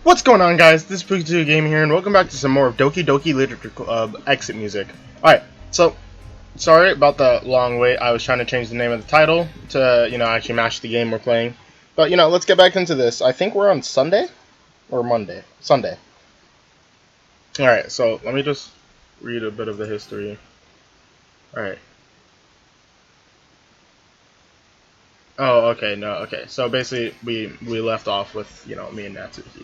What's going on, guys? This is PukaTuka Gaming here, and welcome back to some more of Doki Doki Literature Club exit music. Alright, so, sorry about the long wait. I was trying to change the name of the title to, actually match the game we're playing. But, let's get back into this. I think we're on Sunday? Or Monday? Sunday. Alright, so, let me just read a bit of the history. Alright. Oh, okay, no, okay. So, basically, we left off with, me and Natsuki.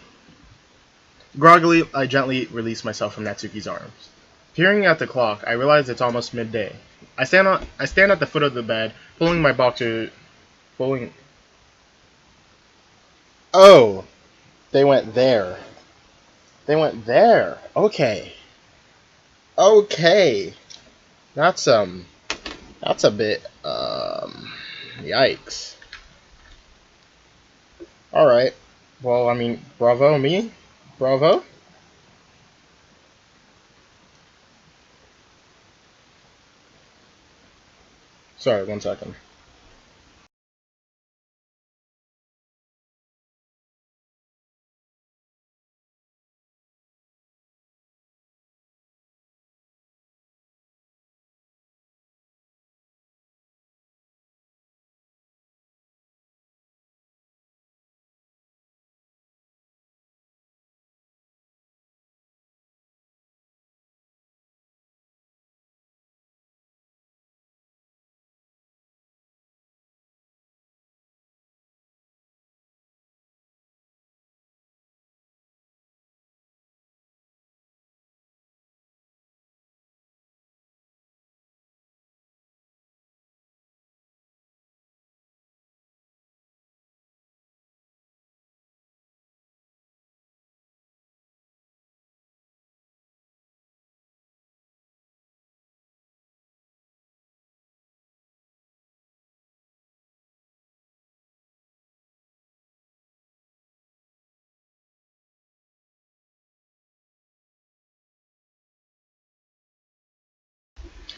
Groggily, I gently release myself from Natsuki's arms. Peering at the clock, I realize it's almost midday. I stand at the foot of the bed, pulling my boxer... Oh! They went there. They went there. Okay. Okay. That's a bit, yikes. Alright. Well, I mean, bravo me. Bravo. Sorry, 1 second.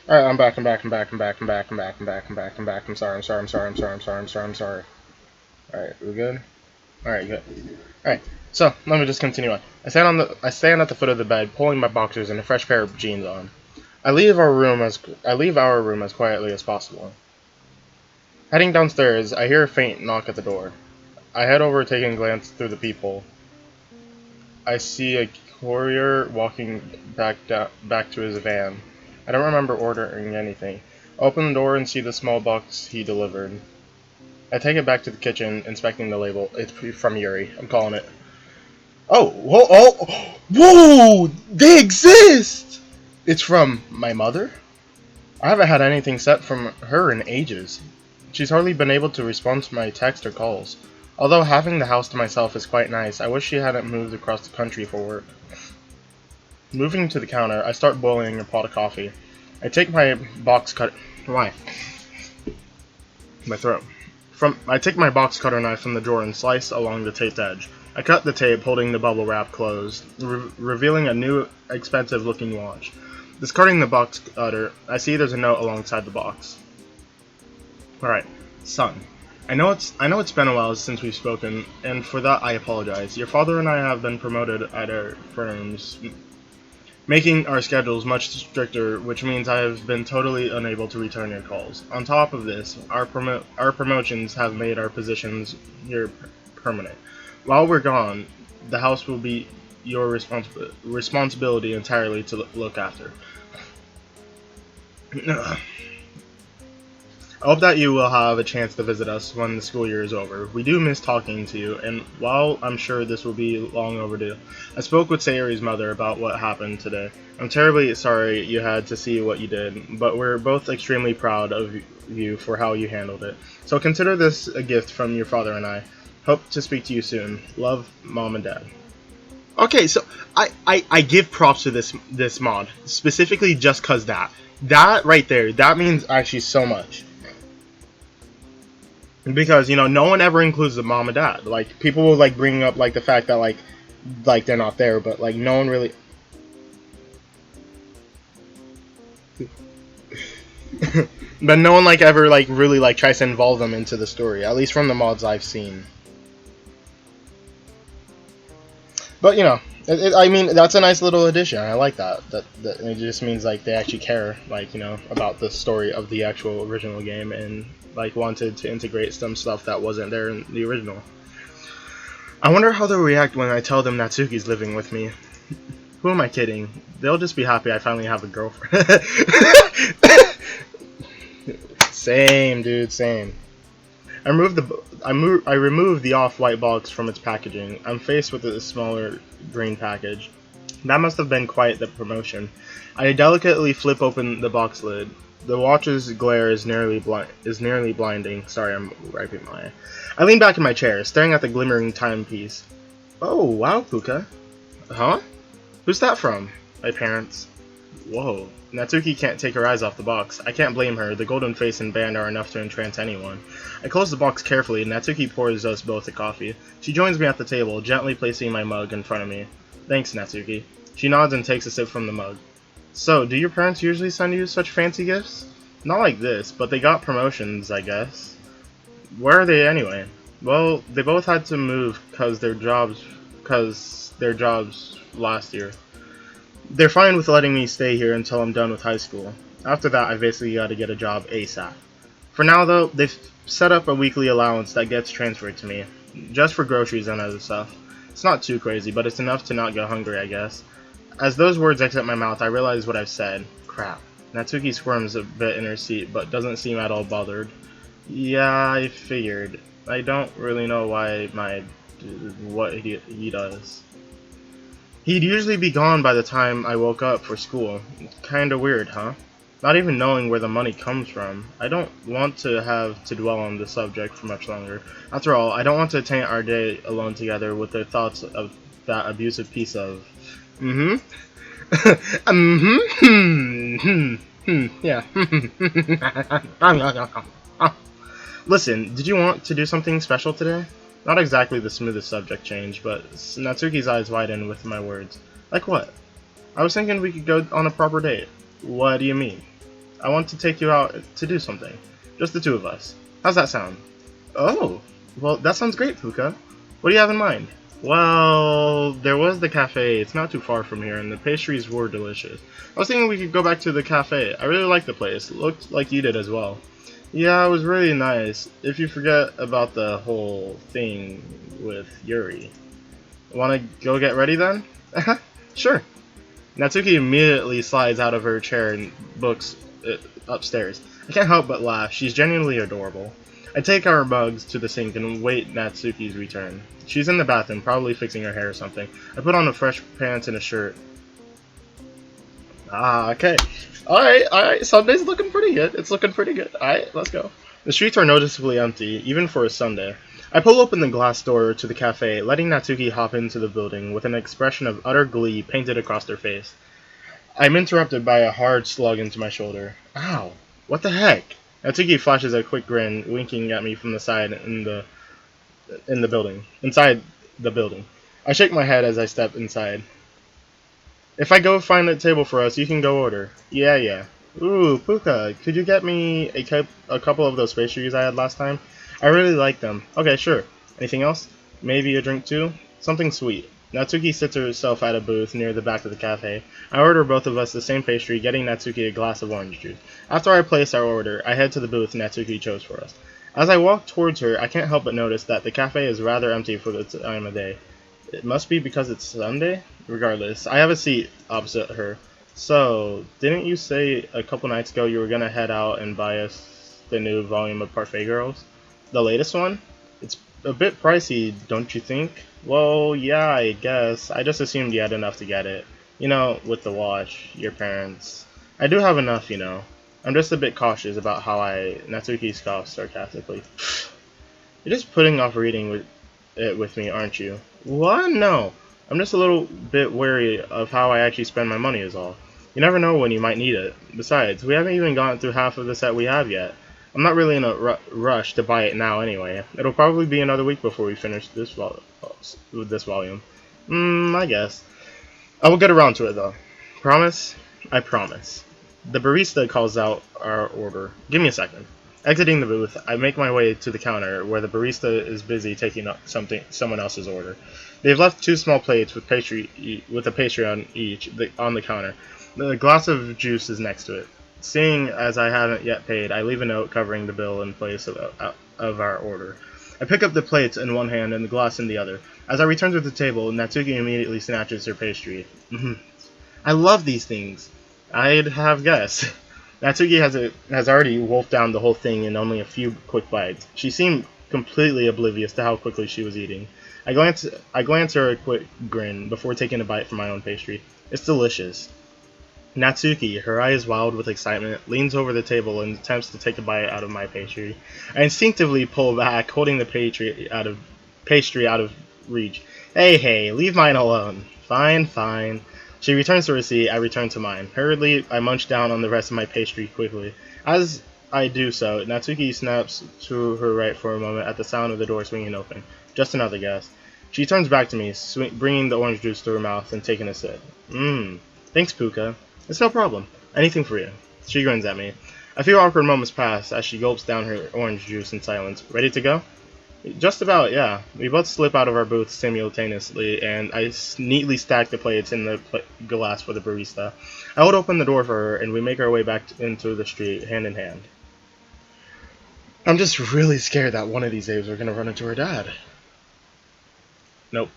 Alright, I'm back. I'm sorry. Alright, we good? Alright, good. Alright, so, let me just continue on. I stand at the foot of the bed, pulling my boxers and a fresh pair of jeans on. I leave our room as quietly as possible. Heading downstairs, I hear a faint knock at the door. I head over, taking a glance through the peephole. I see a courier walking back to his van. I don't remember ordering anything. I open the door and see the small box he delivered. I take it back to the kitchen, inspecting the label. It's from Yuri. I'm calling it. Oh, whoa! They exist! It's from my mother? I haven't had anything sent from her in ages. She's hardly been able to respond to my texts or calls. Although having the house to myself is quite nice, I wish she hadn't moved across the country for work. Moving to the counter, I start boiling a pot of coffee. I take my box cutter... Why? My throat. I take my box cutter knife from the drawer and slice along the taped edge. I cut the tape, holding the bubble wrap closed, revealing a new, expensive-looking watch. Discarding the box cutter, I see there's a note alongside the box. Alright, son. I know it's been a while since we've spoken, and for that I apologize. Your father and I have been promoted at our firms, making our schedules much stricter, which means I have been totally unable to return your calls. On top of this, our promotions have made our positions here permanent. While we're gone, the house will be your responsibility entirely to look after. I hope that you will have a chance to visit us when the school year is over. We do miss talking to you, and while I'm sure this will be long overdue, I spoke with Sayori's mother about what happened today. I'm terribly sorry you had to see what you did, but we're both extremely proud of you for how you handled it. So consider this a gift from your father and I. Hope to speak to you soon. Love, Mom and Dad. Okay, so I give props to this mod, specifically just cause that right there, that means actually so much. Because, no one ever includes the mom and dad. Like, people will, bring up, the fact that, they're not there, but, no one really... But no one, ever, really, tries to involve them into the story. At least from the mods I've seen. But you know, I mean, that's a nice little addition. I like that. That it just means like they actually care, like you know, about the story of the actual original game and like wanted to integrate some stuff that wasn't there in the original. I wonder how they'll react when I tell them Natsuki's living with me. Who am I kidding? They'll just be happy I finally have a girlfriend. Same, dude, same. I removed the off-white box from its packaging. I'm faced with a smaller green package. That must have been quite the promotion. I delicately flip open the box lid. The watch's glare is nearly blinding. Sorry, I'm wiping my eye. I lean back in my chair, staring at the glimmering timepiece. Oh, wow, Puka. Huh? Who's that from? My parents. Whoa. Natsuki can't take her eyes off the box. I can't blame her. The golden face and band are enough to entrance anyone. I close the box carefully, and Natsuki pours us both a coffee. She joins me at the table, gently placing my mug in front of me. Thanks, Natsuki. She nods and takes a sip from the mug. So, do your parents usually send you such fancy gifts? Not like this, but they got promotions, I guess. Where are they anyway? Well, they both had to move because their jobs last year. They're fine with letting me stay here until I'm done with high school. After that, I basically gotta get a job ASAP. For now, though, they've set up a weekly allowance that gets transferred to me, just for groceries and other stuff. It's not too crazy, but it's enough to not go hungry, I guess. As those words exit my mouth, I realize what I've said. Crap. Natsuki squirms a bit in her seat, but doesn't seem at all bothered. Yeah, I figured. I don't really know what he does. He'd usually be gone by the time I woke up for school. Kinda weird, huh? Not even knowing where the money comes from. I don't want to have to dwell on the subject for much longer. After all, I don't want to taint our day alone together with the thoughts of that abusive piece of... yeah. Listen, did you want to do something special today? Not exactly the smoothest subject change, but Natsuki's eyes widen with my words. Like what? I was thinking we could go on a proper date. What do you mean? I want to take you out to do something. Just the two of us. How's that sound? Oh, well, that sounds great, Puka. What do you have in mind? Well, there was the cafe. It's not too far from here, and the pastries were delicious. I was thinking we could go back to the cafe. I really liked the place. It looked like you did as well. Yeah, it was really nice. If you forget about the whole thing with Yuri. Wanna go get ready then? Sure. Natsuki immediately slides out of her chair and books upstairs. I can't help but laugh. She's genuinely adorable. I take our mugs to the sink and wait Natsuki's return. She's in the bathroom, probably fixing her hair or something. I put on a fresh pants and a shirt. Ah, okay. Alright, Sunday's looking pretty good. It's looking pretty good. Alright, let's go. The streets are noticeably empty, even for a Sunday. I pull open the glass door to the cafe, letting Natsuki hop into the building with an expression of utter glee painted across her face. I'm interrupted by a hard slug into my shoulder. Ow! What the heck? Natsuki flashes a quick grin, winking at me from the side inside the building. I shake my head as I step inside. If I go find a table for us, you can go order. Yeah. Ooh, Puka, could you get me a couple of those pastries I had last time? I really like them. Okay, sure. Anything else? Maybe a drink too? Something sweet. Natsuki sits herself at a booth near the back of the cafe. I order both of us the same pastry, getting Natsuki a glass of orange juice. After I place our order, I head to the booth Natsuki chose for us. As I walk towards her, I can't help but notice that the cafe is rather empty for the time of day. It must be because it's Sunday? Regardless, I have a seat opposite her. So, didn't you say a couple nights ago you were gonna head out and buy us the new volume of Parfait Girls? The latest one? It's a bit pricey, don't you think? Well, yeah, I guess. I just assumed you had enough to get it. You know, with the watch, your parents. I do have enough, you know. I'm just a bit cautious about how Natsuki scoffs sarcastically. You're just putting off reading with me, aren't you? What? No. I'm just a little bit wary of how I actually spend my money is all. You never know when you might need it. Besides, we haven't even gotten through half of the set we have yet. I'm not really in a rush to buy it now anyway. It'll probably be another week before we finish this volume. I guess. I will get around to it though. Promise? I promise. The barista calls out our order. Give me a second. Exiting the booth, I make my way to the counter where the barista is busy taking up someone else's order. They've left 2 small plates with with a pastry on each on the counter. The glass of juice is next to it. Seeing as I haven't yet paid, I leave a note covering the bill in place of our order. I pick up the plates in one hand and the glass in the other. As I return to the table, Natsuki immediately snatches her pastry. I love these things. I'd have guessed. Natsuki has already wolfed down the whole thing in only a few quick bites. She seemed completely oblivious to how quickly she was eating. I glance her a quick grin before taking a bite from my own pastry. It's delicious. Natsuki, her eyes wild with excitement, leans over the table and attempts to take a bite out of my pastry. I instinctively pull back, holding the pastry out of reach. Hey, leave mine alone. Fine. She returns to her seat, I return to mine. Hurriedly, I munch down on the rest of my pastry quickly. As I do so, Natsuki snaps to her right for a moment at the sound of the door swinging open. Just another guest. She turns back to me, bringing the orange juice to her mouth and taking a sip. Thanks, Puka. It's no problem. Anything for you. She grins at me. A few awkward moments pass as she gulps down her orange juice in silence. Ready to go? Just about, yeah. We both slip out of our booths simultaneously, and I neatly stack the plates in the glass for the barista. I hold open the door for her, and we make our way back into the street, hand in hand. I'm just really scared that one of these days we're going to run into her dad. Nope.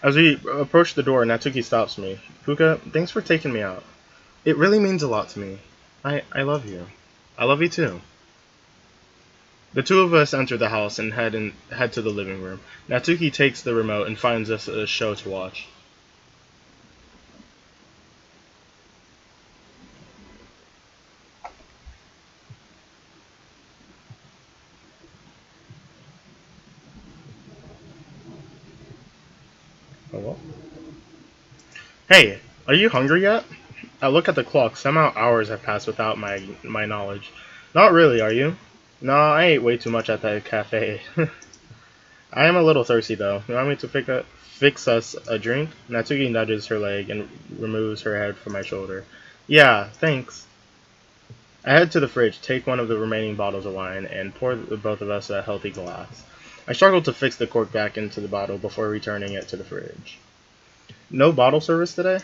As we approach the door, Natsuki stops me. Puka, thanks for taking me out. It really means a lot to me. I love you. I love you too. The two of us enter the house and head to the living room. Natsuki takes the remote and finds us a show to watch. Hello? Hey, are you hungry yet? I look at the clock. Somehow hours have passed without my knowledge. Not really, are you? No, I ate way too much at that cafe. I am a little thirsty though. You want me to fix us a drink? Natsuki nudges her leg and removes her head from my shoulder. Yeah, thanks. I head to the fridge, take one of the remaining bottles of wine, and pour both of us a healthy glass. I struggle to fix the cork back into the bottle before returning it to the fridge. No bottle service today?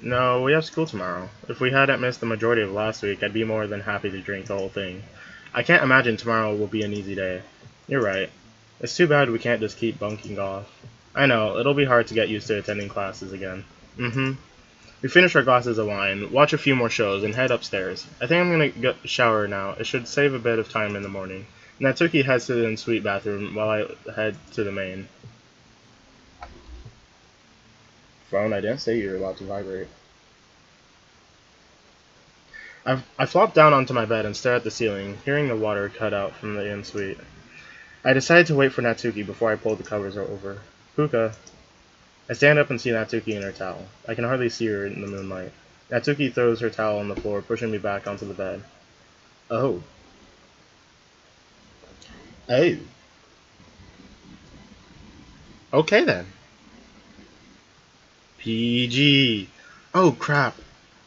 No, we have school tomorrow. If we hadn't missed the majority of last week, I'd be more than happy to drink the whole thing. I can't imagine tomorrow will be an easy day. You're right. It's too bad we can't just keep bunking off. I know, it'll be hard to get used to attending classes again. We finish our glasses of wine, watch a few more shows, and head upstairs. I think I'm gonna shower now. It should save a bit of time in the morning. Natsuki heads to the ensuite bathroom while I head to the main. Phone, I didn't say you were allowed to vibrate. I flop down onto my bed and stare at the ceiling, hearing the water cut out from the ensuite. I decide to wait for Natsuki before I pull the covers over. Puka. I stand up and see Natsuki in her towel. I can hardly see her in the moonlight. Natsuki throws her towel on the floor, pushing me back onto the bed. Oh. Oh. Okay then. PG. Oh crap.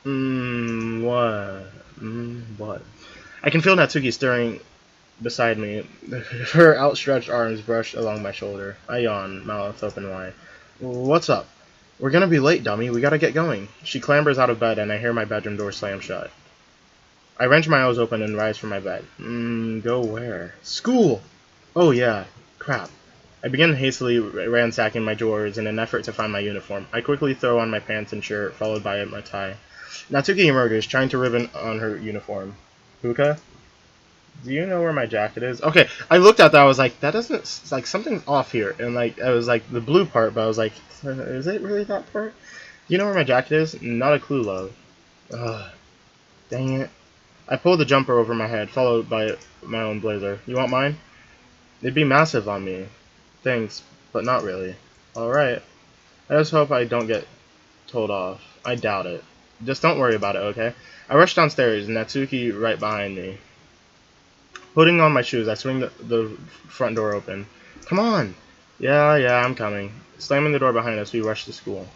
What? What? I can feel Natsuki stirring beside me. Her outstretched arms brush along my shoulder. I yawn, mouth open wide. What's up? We're gonna be late, dummy. We gotta get going. She clambers out of bed and I hear my bedroom door slam shut. I wrench my eyes open and rise from my bed. Go where? School! Oh yeah. Crap. I begin hastily ransacking my drawers in an effort to find my uniform. I quickly throw on my pants and shirt, followed by my tie. Natsuki emerges, trying to ribbon on her uniform. Puka? Do you know where my jacket is? Okay, I looked at that, I was like, that doesn't, like, something's off here. And, like, I was like, the blue part, but I was like, is it really that part? Do you know where my jacket is? Not a clue, love. Ugh. Dang it. I pull the jumper over my head, followed by my own blazer. You want mine? It'd be massive on me. Thanks, but not really. Alright. I just hope I don't get told off. I doubt it. Just don't worry about it, okay? I rush downstairs, Natsuki right behind me. Putting on my shoes, I swing the front door open. Come on! Yeah, I'm coming. Slamming the door behind us, we rush to school.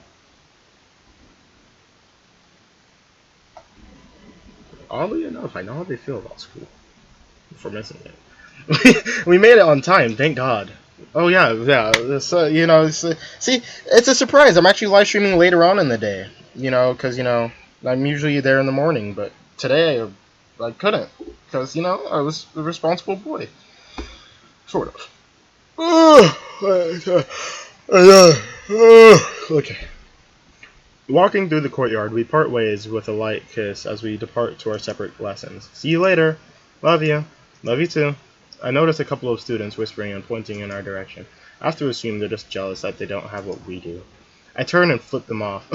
Oddly enough, I know how they feel about school. For missing it. We made it on time, thank God. Oh yeah. See, it's a surprise. I'm actually live streaming later on in the day. Because I'm usually there in the morning, but today I couldn't because I was a responsible boy, sort of. Okay. Walking through the courtyard, we part ways with a light kiss as we depart to our separate lessons. See you later. Love you. Love you too. I notice a couple of students whispering and pointing in our direction. I have to assume they're just jealous that they don't have what we do. I turn and flip them off.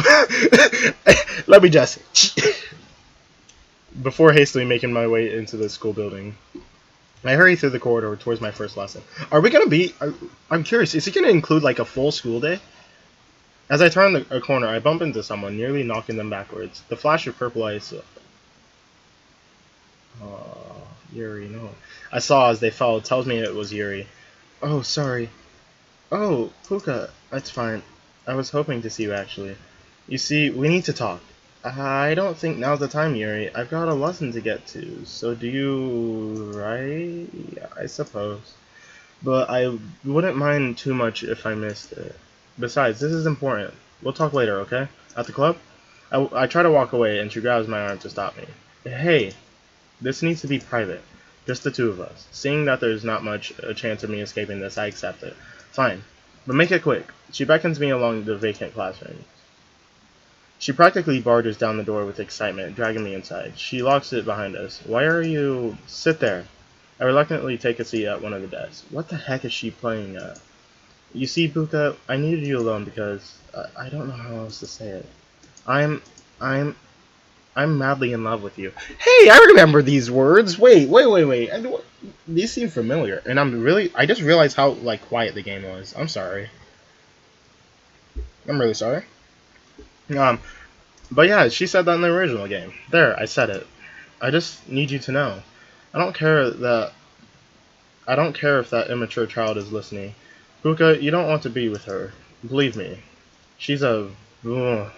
Let me just. Before hastily making my way into the school building. I hurry through the corridor towards my first lesson. Are we gonna be? I'm curious. Is it gonna include like a full school day? As I turn a corner, I bump into someone, nearly knocking them backwards. The flash of purple ice. Yuri, no. I saw as they fell tells me it was Yuri. Oh, sorry. Oh, Puka, that's fine. I was hoping to see you actually. You see, we need to talk. I don't think now's the time, Yuri. I've got a lesson to get to. So do you, right? I suppose. But I wouldn't mind too much if I missed it. Besides, this is important. We'll talk later, okay? At the club? I try to walk away, and she grabs my arm to stop me. Hey, this needs to be private. Just the two of us. Seeing that there's not much a chance of me escaping this, I accept it. Fine. But make it quick. She beckons me along the vacant classroom. She practically barges down the door with excitement, dragging me inside. She locks it behind us. Why are you... Sit there. I reluctantly take a seat at one of the desks. What the heck is she playing at? You see, Puka, I needed you alone because I don't know how else to say it. I'm madly in love with you. Hey, I remember these words. Wait. These seem familiar, and I just realized how quiet the game was. I'm sorry. I'm really sorry. But yeah, she said that in the original game. There, I said it. I just need you to know. I don't care if that immature child is listening. Puka, you don't want to be with her. Believe me. She's a... Ugh.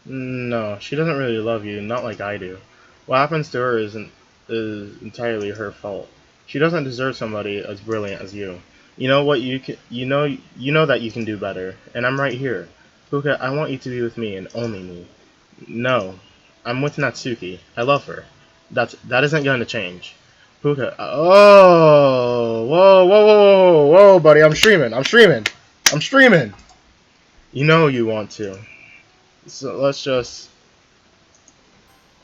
No, she doesn't really love you, not like I do. What happens to her is entirely her fault. She doesn't deserve somebody as brilliant as you. You know what you know that you can do better, and I'm right here. Puka, I want you to be with me and only me. No, I'm with Natsuki. I love her. That isn't going to change. Puka, whoa, buddy, I'm streaming. You know you want to. So let's just...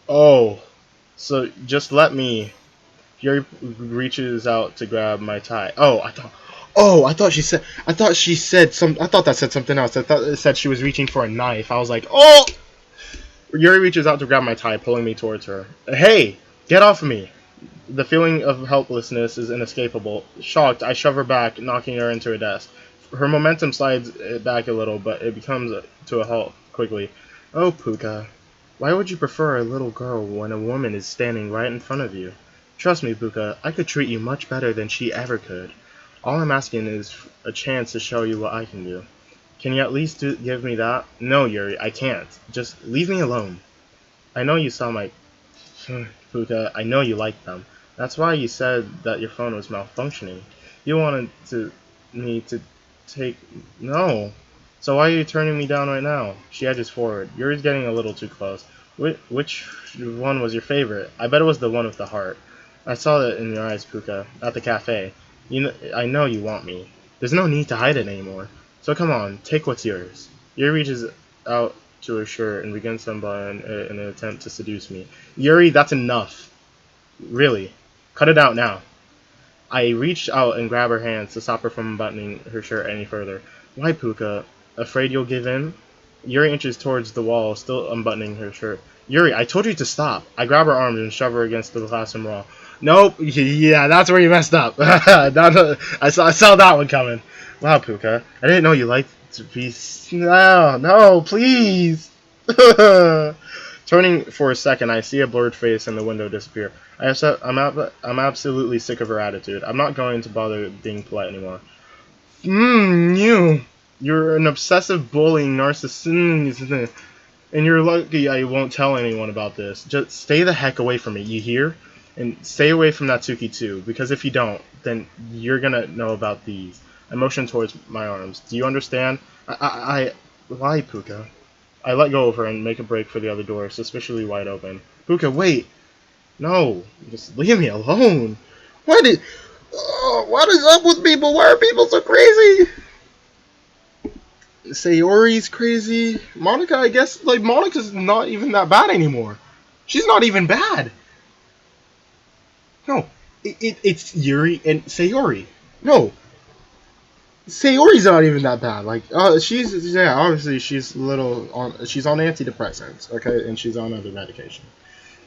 So just let me... Yuri reaches out to grab my tie. I thought that said something else. I thought it said she was reaching for a knife. I was like, oh! Yuri reaches out to grab my tie, pulling me towards her. Hey, get off of me. The feeling of helplessness is inescapable. Shocked, I shove her back, knocking her into a desk. Her momentum slides back a little, but it comes to a halt quickly. Oh, Puka, why would you prefer a little girl when a woman is standing right in front of you? Trust me, Puka, I could treat you much better than she ever could. All I'm asking is a chance to show you what I can do. Can you at least give me that? No, Yuri, I can't. Just leave me alone. I know you saw my... Puka, I know you like them. That's why you said that your phone was malfunctioning. You wanted me to take... No. So why are you turning me down right now? She edges forward. Yuri's getting a little too close. Which one was your favorite? I bet it was the one with the heart. I saw it in your eyes, Puka, at the cafe. I know you want me. There's no need to hide it anymore. So come on, take what's yours. Yuri reaches out to her shirt and begins to unbutton it in an attempt to seduce me. Yuri, that's enough. Really. Cut it out now. I reached out and grabbed her hands to stop her from unbuttoning her shirt any further. Why, Puka? Afraid you'll give in? Yuri inches towards the wall, still unbuttoning her shirt. Yuri, I told you to stop. I grab her arms and shove her against the classroom wall. Nope. Yeah, that's where you messed up. I saw that one coming. Wow, Puka. I didn't know you liked to be... No, please. Turning for a second, I see a blurred face in the window disappear. I'm absolutely sick of her attitude. I'm not going to bother being polite anymore. You're an obsessive bullying narcissist, and you're lucky I won't tell anyone about this. Just stay the heck away from me, you hear? And stay away from Natsuki too, because if you don't, then you're gonna know about these. I motioned towards my arms. Do you understand? Why, Puka? I let go of her and make a break for the other door, suspiciously wide open. Puka, wait! No! Just leave me alone! What is... Oh, what is up with people? Why are people so crazy? Sayori's crazy. Monica, I guess, like, Monica's not even that bad anymore. She's not even bad. No, it's Yuri and Sayori. No, Sayori's not even that bad. Like, yeah, obviously she's she's on antidepressants, okay, and she's on other medication.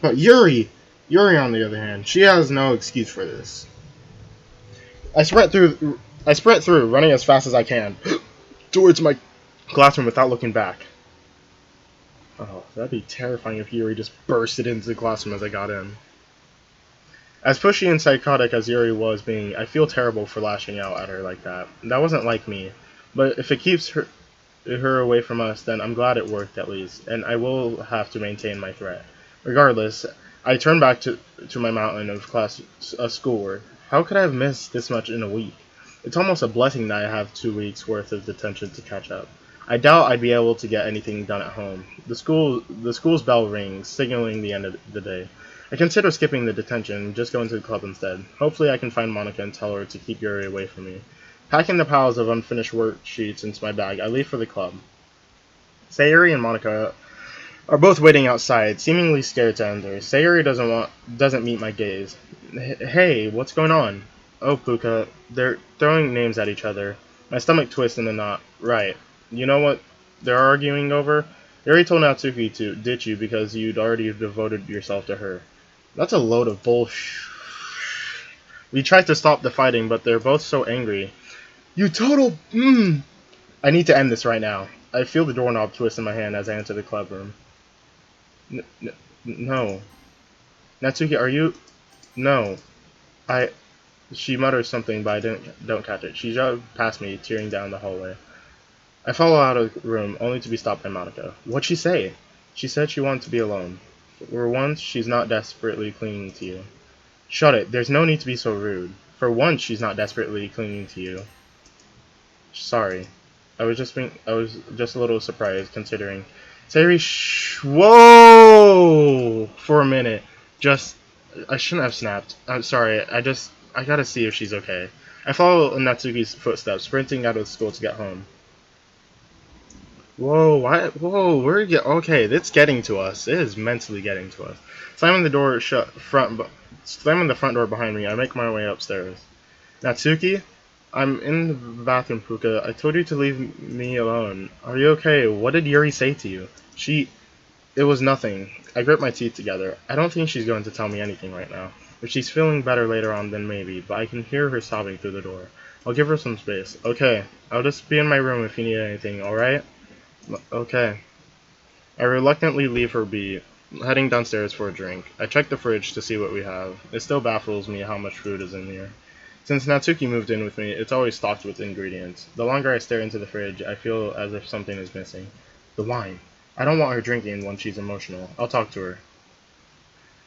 But Yuri on the other hand, she has no excuse for this. I sprint through, running as fast as I can towards my classroom without looking back. Oh, that'd be terrifying if Yuri just bursted into the classroom as I got in. As pushy and psychotic as Yuri was being, I feel terrible for lashing out at her like that. That wasn't like me. But if it keeps her away from us, then I'm glad it worked at least, and I will have to maintain my threat. Regardless, I turn back to my mountain of schoolwork. How could I have missed this much in a week? It's almost a blessing that I have 2 weeks worth of detention to catch up. I doubt I'd be able to get anything done at home. The school's bell rings, signaling the end of the day. I consider skipping the detention and just going to the club instead. Hopefully I can find Monica and tell her to keep Yuri away from me. Packing the piles of unfinished worksheets into my bag, I leave for the club. Sayori and Monica are both waiting outside, seemingly scared to enter. Sayori doesn't meet my gaze. Hey, what's going on? Oh, Puka, they're throwing names at each other. My stomach twists in a knot. Right. You know what they're arguing over? Yuri told Natsuki to ditch you because you'd already devoted yourself to her. That's a load of bullshit. We tried to stop the fighting, but they're both so angry. You total... I need to end this right now. I feel the doorknob twist in my hand as I enter the club room. No. Natsuki, are you... No. She mutters something, but I don't catch it. She jogged past me, tearing down the hallway. I follow out of the room, only to be stopped by Monica. What'd she say? She said she wanted to be alone. For once, she's not desperately clinging to you. Shut it. There's no need to be so rude. For once, she's not desperately clinging to you. Sorry. I was just a little surprised, considering. Sayori, whoa! For a minute. I shouldn't have snapped. I'm sorry. I gotta see if she's okay. I follow Natsuki's footsteps, sprinting out of school to get home. Whoa, whoa, okay, it's getting to us. It is mentally getting to us. Slamming the front door behind me, I make my way upstairs. Natsuki? I'm in the bathroom, Puka. I told you to leave me alone. Are you okay? What did Yuri say to you? It was nothing. I grip my teeth together. I don't think she's going to tell me anything right now. If she's feeling better later on, then maybe, but I can hear her sobbing through the door. I'll give her some space. Okay, I'll just be in my room if you need anything, alright? Okay. I reluctantly leave her be, heading downstairs for a drink. I check the fridge to see what we have. It still baffles me how much food is in here. Since Natsuki moved in with me, it's always stocked with ingredients. The longer I stare into the fridge, I feel as if something is missing. The wine. I don't want her drinking when she's emotional. I'll talk to her.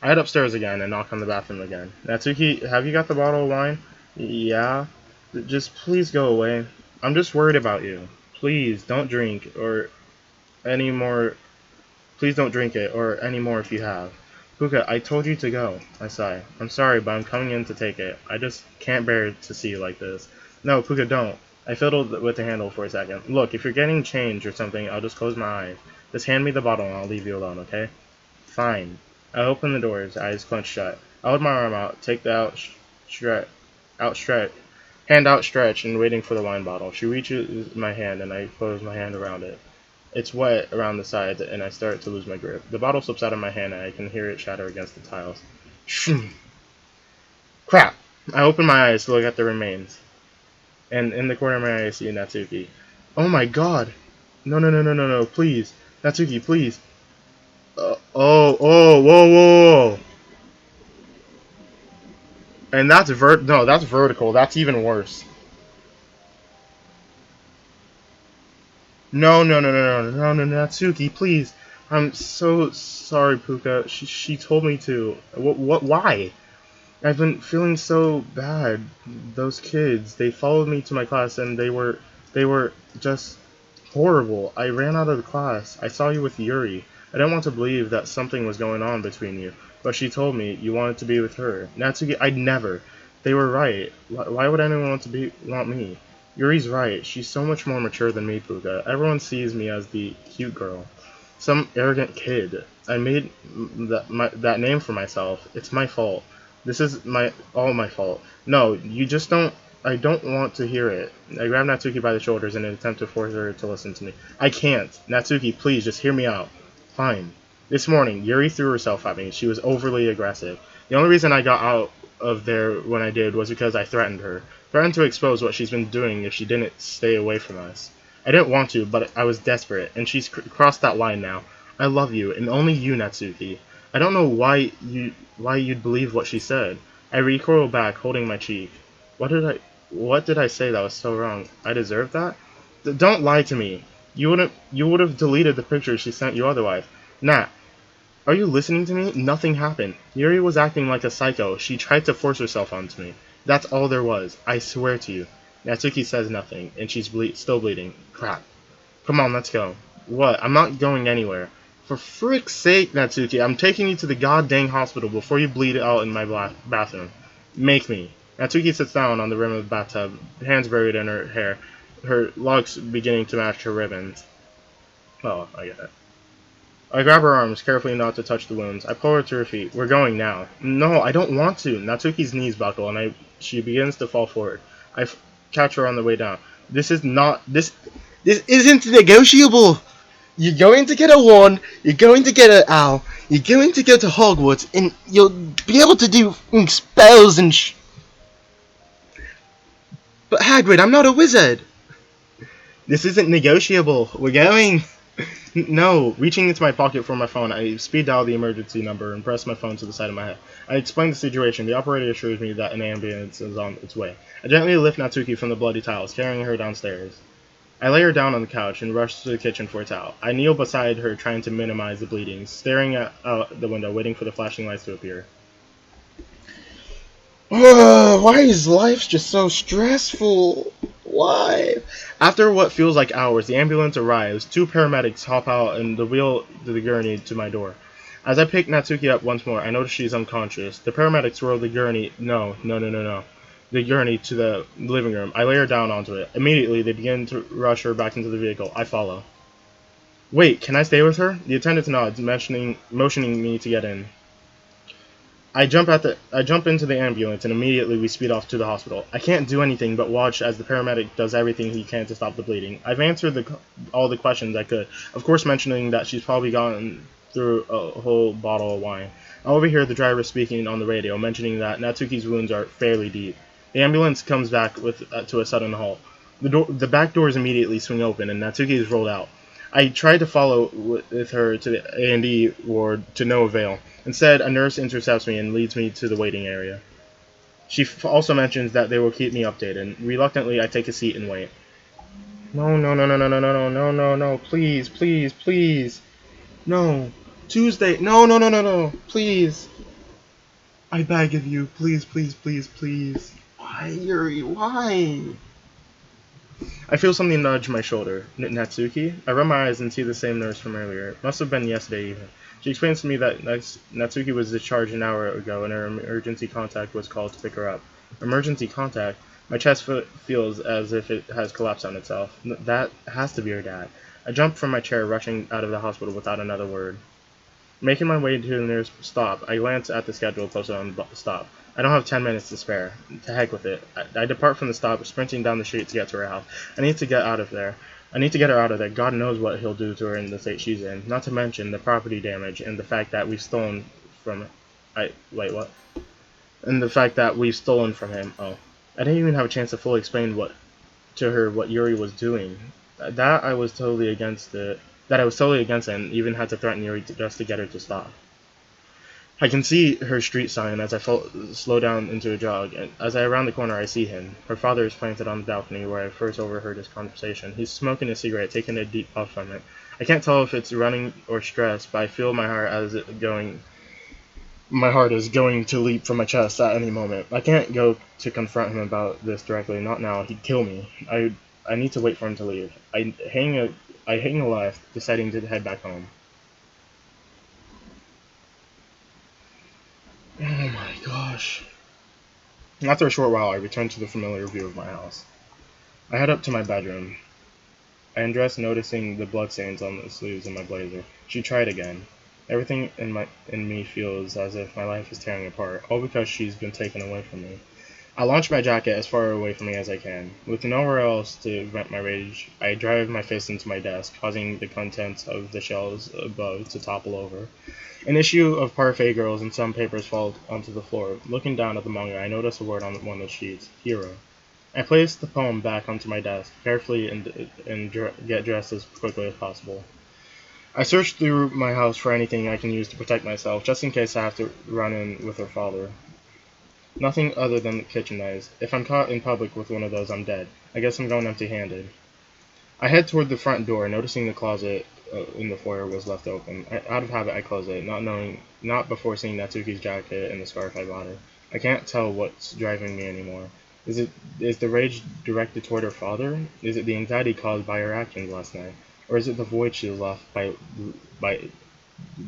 I head upstairs again and knock on the bathroom again. Natsuki, have you got the bottle of wine? Yeah? Just please go away. I'm just worried about you. Please don't drink any more. Please don't drink it or any more if you have. Puka, I told you to go. I sigh. I'm sorry, but I'm coming in to take it. I just can't bear to see you like this. No, Puka, don't. I fiddled with the handle for a second. Look, if you're getting change or something, I'll just close my eyes. Just hand me the bottle and I'll leave you alone, okay? Fine. I open the doors, eyes clenched shut. I hold my arm out, take the hand outstretched and waiting for the wine bottle. She reaches my hand and I close my hand around it. It's wet around the sides and I start to lose my grip. The bottle slips out of my hand and I can hear it shatter against the tiles. Shroom. Crap! I open my eyes to look at the remains. And in the corner of my eye I see Natsuki. Oh my god! No, please. Natsuki, please. Whoa. And that's that's vertical. That's even worse. No, Natsuki, please. I'm so sorry, Puka. She told me to. Why? I've been feeling so bad. Those kids, they followed me to my class and they were just horrible. I ran out of the class. I saw you with Yuri. I didn't want to believe that something was going on between you, but she told me you wanted to be with her. Natsuki, I'd never. They were right. Why would anyone want me? Yuri's right. She's so much more mature than me, Puka. Everyone sees me as the cute girl. Some arrogant kid. I made that name for myself. It's my fault. This is all my fault. No, you just don't. I don't want to hear it. I grabbed Natsuki by the shoulders in an attempt to force her to listen to me. I can't. Natsuki, please, just hear me out. Fine. This morning, Yuri threw herself at me. She was overly aggressive. The only reason I got out of there when I did was because I threatened her. Threatened to expose what she's been doing if she didn't stay away from us. I didn't want to, but I was desperate, and she's crossed that line now. I love you, and only you, Natsuki. I don't know why you'd believe what she said. I recoiled back, holding my cheek. What did I say that was so wrong? I deserved that? Don't lie to me. You would have deleted the picture she sent you otherwise. Nat, are you listening to me? Nothing happened. Yuri was acting like a psycho. She tried to force herself onto me. That's all there was. I swear to you. Natsuki says nothing, and she's still bleeding. Crap. Come on, let's go. What? I'm not going anywhere. For frick's sake, Natsuki, I'm taking you to the goddamn hospital before you bleed out in my bathroom. Make me. Natsuki sits down on the rim of the bathtub, hands buried in her hair, her locks beginning to match her ribbons. Oh, I get it. I grab her arms, carefully not to touch the wounds. I pull her to her feet. We're going now. No, I don't want to. Natsuki's knees buckle, and she begins to fall forward. Catch her on the way down. This isn't negotiable. You're going to get a wand, you're going to get an owl, you're going to go to Hogwarts, and you'll be able to do spells and But Hagrid, I'm not a wizard. This isn't negotiable. We're going. No. Reaching into my pocket for my phone, I speed dial the emergency number and press my phone to the side of my head. I explain the situation. The operator assures me that an ambulance is on its way. I gently lift Natsuki from the bloody tiles, carrying her downstairs. I lay her down on the couch and rush to the kitchen for a towel. I kneel beside her, trying to minimize the bleeding, staring out the window, waiting for the flashing lights to appear. Why is life just so stressful? Why? After what feels like hours, the ambulance arrives. Two paramedics hop out and wheel the gurney to my door. As I pick Natsuki up once more, I notice she's unconscious. The paramedics roll the gurney. No. The gurney to the living room. I lay her down onto it. Immediately, they begin to rush her back into the vehicle. I follow. Wait, can I stay with her? The attendant nods, motioning me to get in. I jump into the ambulance, and immediately we speed off to the hospital. I can't do anything but watch as the paramedic does everything he can to stop the bleeding. I've answered all the questions I could, of course mentioning that she's probably gone through a whole bottle of wine. I overhear the driver speaking on the radio, mentioning that Natsuki's wounds are fairly deep. The ambulance comes back to a sudden halt. The back doors immediately swing open, and Natsuki is rolled out. I tried to follow with her to the A&E ward to no avail. Instead, a nurse intercepts me and leads me to the waiting area. She also mentions that they will keep me updated. Reluctantly, I take a seat and wait. No, please. No. Tuesday. No, please. I beg of you, please. Why, Yuri, why? I feel something nudge my shoulder. Natsuki? I rub my eyes and see the same nurse from earlier. It must have been yesterday evening. She explains to me that Natsuki was discharged an hour ago and her emergency contact was called to pick her up. Emergency contact? My chest feels as if it has collapsed on itself. That has to be her dad. I jump from my chair, rushing out of the hospital without another word. Making my way to the nearest stop, I glance at the schedule posted on the stop. I don't have 10 minutes to spare. To heck with it. I depart from the stop, sprinting down the street to get to her house. I need to get out of there. I need to get her out of there. God knows what he'll do to her in the state she's in. Not to mention the property damage and the fact that we've stolen from... Wait, what? And the fact that we've stolen from him. Oh. I didn't even have a chance to fully explain to her what Yuri was doing. That I was totally against it. That I was totally against it and even had to threaten Yuri just to get her to stop. I can see her street sign as I slow down into a jog, and as I round the corner I see him. Her father is planted on the balcony where I first overheard his conversation. He's smoking a cigarette, taking a deep puff from it. I can't tell if it's running or stress, but I feel my heart as it going My heart is going to leap from my chest at any moment. I can't go to confront him about this directly. Not now. He'd kill me. I need to wait for him to leave. I hang a left, deciding to head back home. Oh my gosh. After a short while, I return to the familiar view of my house. I head up to my bedroom. I undress, noticing the bloodstains on the sleeves of my blazer. She tried again. Everything in me feels as if my life is tearing apart, all because she's been taken away from me. I launch my jacket as far away from me as I can. With nowhere else to vent my rage, I drive my fist into my desk, causing the contents of the shelves above to topple over. An issue of Parfait Girls and some papers fall onto the floor. Looking down at the manga, I notice a word on one of the sheets: hero. I place the poem back onto my desk, carefully, and get dressed as quickly as possible. I search through my house for anything I can use to protect myself, just in case I have to run in with her father. Nothing other than kitchen knives. If I'm caught in public with one of those, I'm dead. I guess I'm going empty-handed. I head toward the front door, noticing the closet in the foyer was left open. Out of habit, I close it, not before seeing Natsuki's jacket and the scarf I bought her. I can't tell what's driving me anymore. Is the rage directed toward her father? Is it the anxiety caused by her actions last night? Or is it the void she left by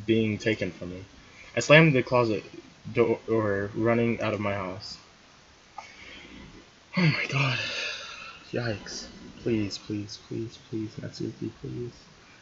being taken from me? I slammed the closet door, running out of my house. Oh my god. Yikes. Please, please, please, please, Natsuki, please.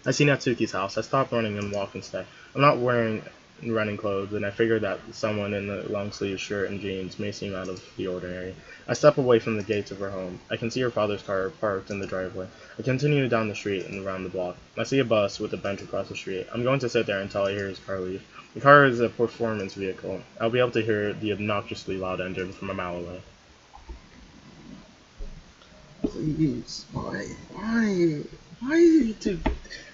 I see Natsuki's house. I stop running and walk instead. I'm not wearing running clothes, and I figure that someone in a long-sleeved shirt and jeans may seem out of the ordinary. I step away from the gates of her home. I can see her father's car parked in the driveway. I continue down the street and around the block. I see a bus with a bench across the street. I'm going to sit there until I hear his car leave. The car is a performance vehicle. I'll be able to hear the obnoxiously loud engine from a mile away. Please, why do?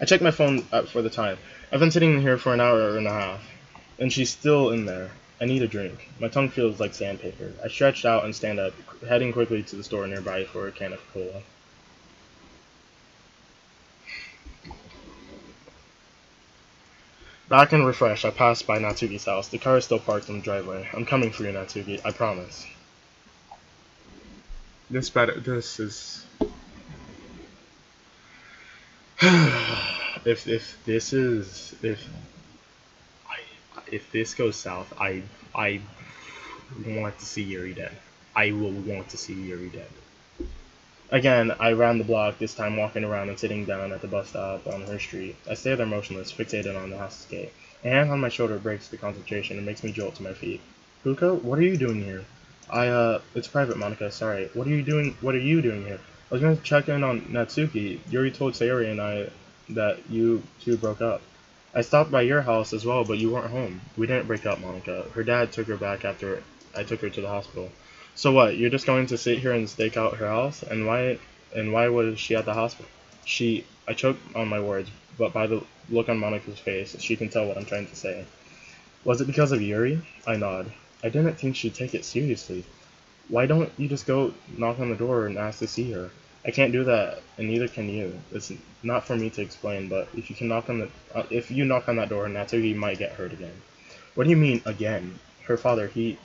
I check my phone for the time. I've been sitting here for an hour and a half, and she's still in there. I need a drink. My tongue feels like sandpaper. I stretch out and stand up, heading quickly to the store nearby for a can of cola. Back and refreshed, I pass by Natsuki's house. The car is still parked in the driveway. I'm coming for you, Natsuki. I promise. This is. If this goes south, I want to see Yuri dead. I will want to see Yuri dead. Again, I round the block, this time walking around and sitting down at the bus stop on her street. I stay there motionless, fixated on the house's gate. A hand on my shoulder breaks the concentration and makes me jolt to my feet. Puka, what are you doing here? It's private, Monica, sorry. What are you doing here? I was going to check in on Natsuki. Yuri told Sayori and I that you two broke up. I stopped by your house as well, but you weren't home. We didn't break up, Monica. Her dad took her back after I took her to the hospital. So what? You're just going to sit here and stake out her house? And why was she at the hospital? I choke on my words, but by the look on Monica's face, she can tell what I'm trying to say. Was it because of Yuri? I nod. I didn't think she'd take it seriously. Why don't you just go knock on the door and ask to see her? I can't do that, and neither can you. It's not for me to explain, but if if you knock on that door, Natsuki might get hurt again. What do you mean again? Her father, he.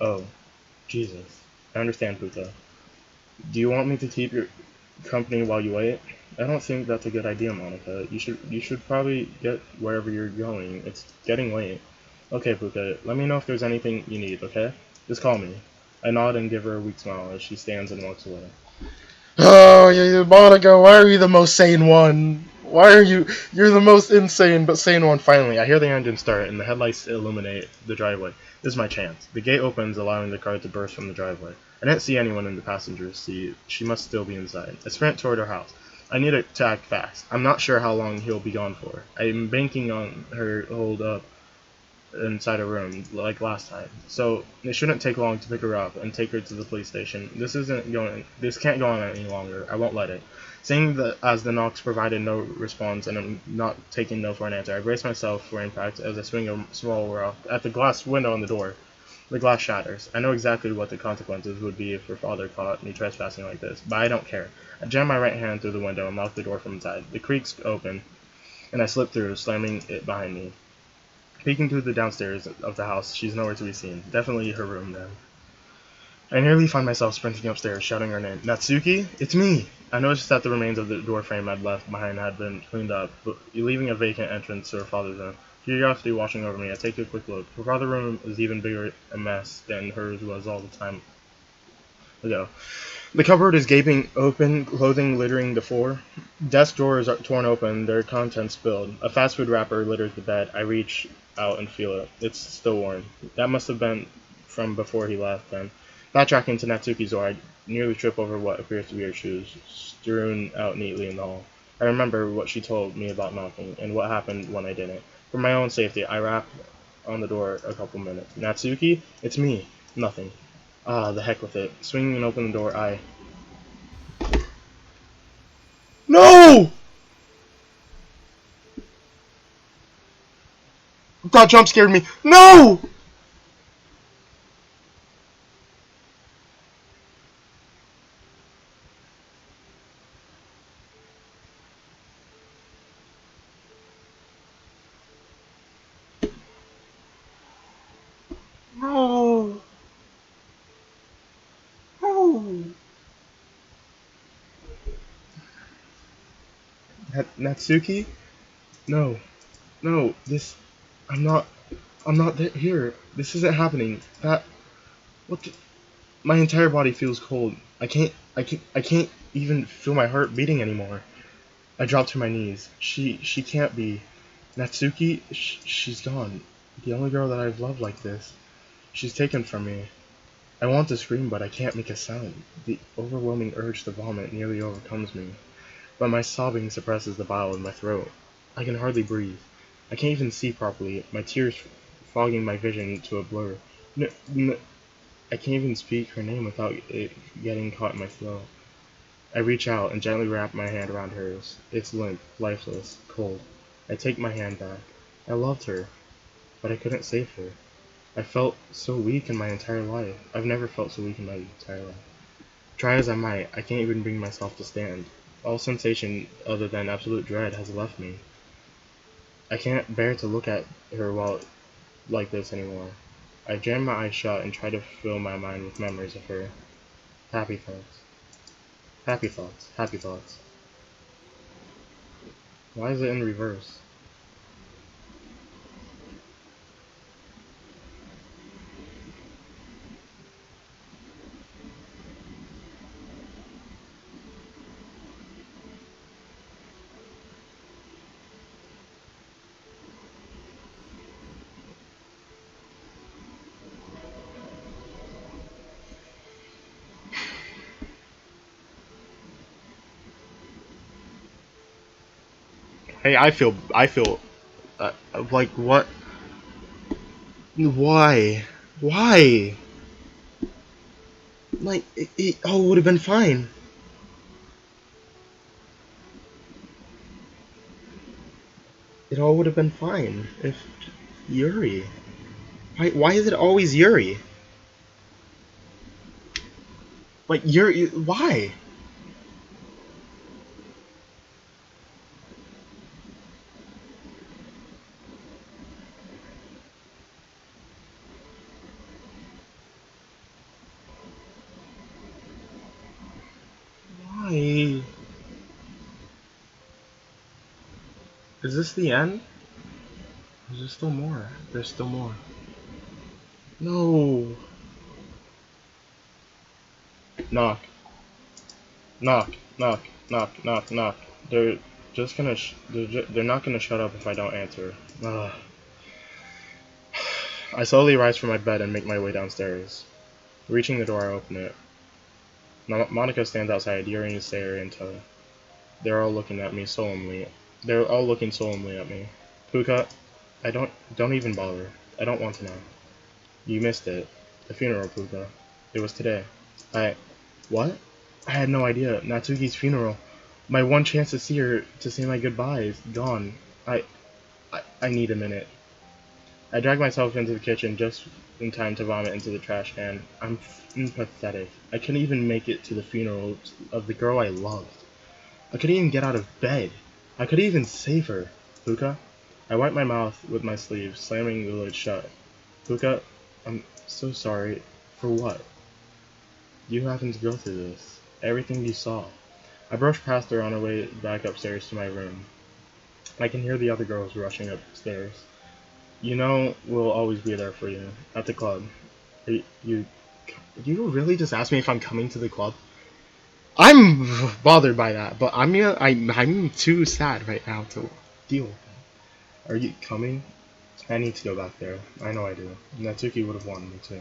Oh, Jesus. I understand, Puka. Do you want me to keep your company while you wait? I don't think that's a good idea, Monica. You should probably get wherever you're going. It's getting late. Okay, Puka. Let me know if there's anything you need, okay? Just call me. I nod and give her a weak smile as she stands and walks away. Oh, Monica, why are you the most sane one? Why are you? You're the most insane but sane one. Finally, I hear the engine start and the headlights illuminate the driveway. This is my chance. The gate opens, allowing the car to burst from the driveway. I didn't see anyone in the passenger seat. She must still be inside. I sprint toward her house. I need to act fast. I'm not sure how long he'll be gone for. I'm banking on her hold up inside a room like last time. So it shouldn't take long to pick her up and take her to the police station. This can't go on any longer. I won't let it. Seeing that as the knocks provided no response and I'm not taking no for an answer, I brace myself for impact as I swing a small rock at the glass window on the door. The glass shatters. I know exactly what the consequences would be if her father caught me trespassing like this, but I don't care. I jam my right hand through the window and lock the door from inside. The creaks open, and I slip through, slamming it behind me. Peeking through the downstairs of the house, she's nowhere to be seen. Definitely her room, then. I nearly find myself sprinting upstairs, shouting her name. Natsuki? It's me! I noticed that the remains of the door frame I'd left behind had been cleaned up, but leaving a vacant entrance to her father's room. Curiosity washing over me, I take a quick look. Her father's room is even bigger a mess than hers was all the time ago. The cupboard is gaping open, clothing littering the floor. Desk drawers are torn open, their contents spilled. A fast food wrapper litters the bed. I reach out and feel it. It's still warm. That must have been from before he left, then. Backtracking to Natsuki's door, I nearly trip over what appears to be her shoes, strewn out neatly in the hall. I remember what she told me about knocking, and what happened when I didn't. For my own safety, I rap on the door a couple minutes. Natsuki? It's me. Nothing. Ah, the heck with it. Swinging open the door, I... No! That jump scared me. No! No! No! Natsuki? No. No, this... I'm not here. This isn't happening. What the... My entire body feels cold. I can't even feel my heart beating anymore. I drop to my knees. She can't be. Natsuki, she's gone. The only girl that I've loved like this. She's taken from me. I want to scream, but I can't make a sound. The overwhelming urge to vomit nearly overcomes me, but my sobbing suppresses the bile in my throat. I can hardly breathe. I can't even see properly, my tears fogging my vision to a blur. I can't even speak her name without it getting caught in my throat. I reach out and gently wrap my hand around hers. It's limp, lifeless, cold. I take my hand back. I loved her, but I couldn't save her. I felt so weak in my entire life. I've never felt so weak in my entire life. Try as I might, I can't even bring myself to stand. All sensation other than absolute dread has left me. I can't bear to look at her while like this anymore. I jam my eyes shut and try to fill my mind with memories of her. Happy thoughts. Happy thoughts. Happy thoughts. Why is it in reverse? Hey, I feel like what? Why? Why? Like it all would have been fine. It all would have been fine if Yuri. Why is it always Yuri? Like Yuri, why? Why? Is this the end? Is there still more? There's still more. No. Knock. Knock. Knock. Knock. Knock. Knock. They're just gonna. They're not gonna shut up if I don't answer. Ugh. I slowly rise from my bed and make my way downstairs. Reaching the door, I open it. Monica stands outside, Yuri and Sarah in tow. They're all looking at me solemnly. They're all looking solemnly at me. Puka, I don't even bother. I don't want to know. You missed it. The funeral, Puka. It was today. What? I had no idea. Natsuki's funeral. My one chance to see her, to say my goodbyes, gone. I need a minute. I drag myself into the kitchen just in time to vomit into the trash can. I'm pathetic. I couldn't even make it to the funeral of the girl I loved. I couldn't even get out of bed. I couldn't even save her. Puka? I wipe my mouth with my sleeve, slamming the lid shut. Puka, I'm so sorry. For what? You happened to go through this. Everything you saw. I brushed past her on her way back upstairs to my room. I can hear the other girls rushing upstairs. You know we'll always be there for you. At the club. You really just asked me if I'm coming to the club? I'm bothered by that, but I'm too sad right now to deal with it. Are you coming? I need to go back there. I know I do. Natsuki would have wanted me to.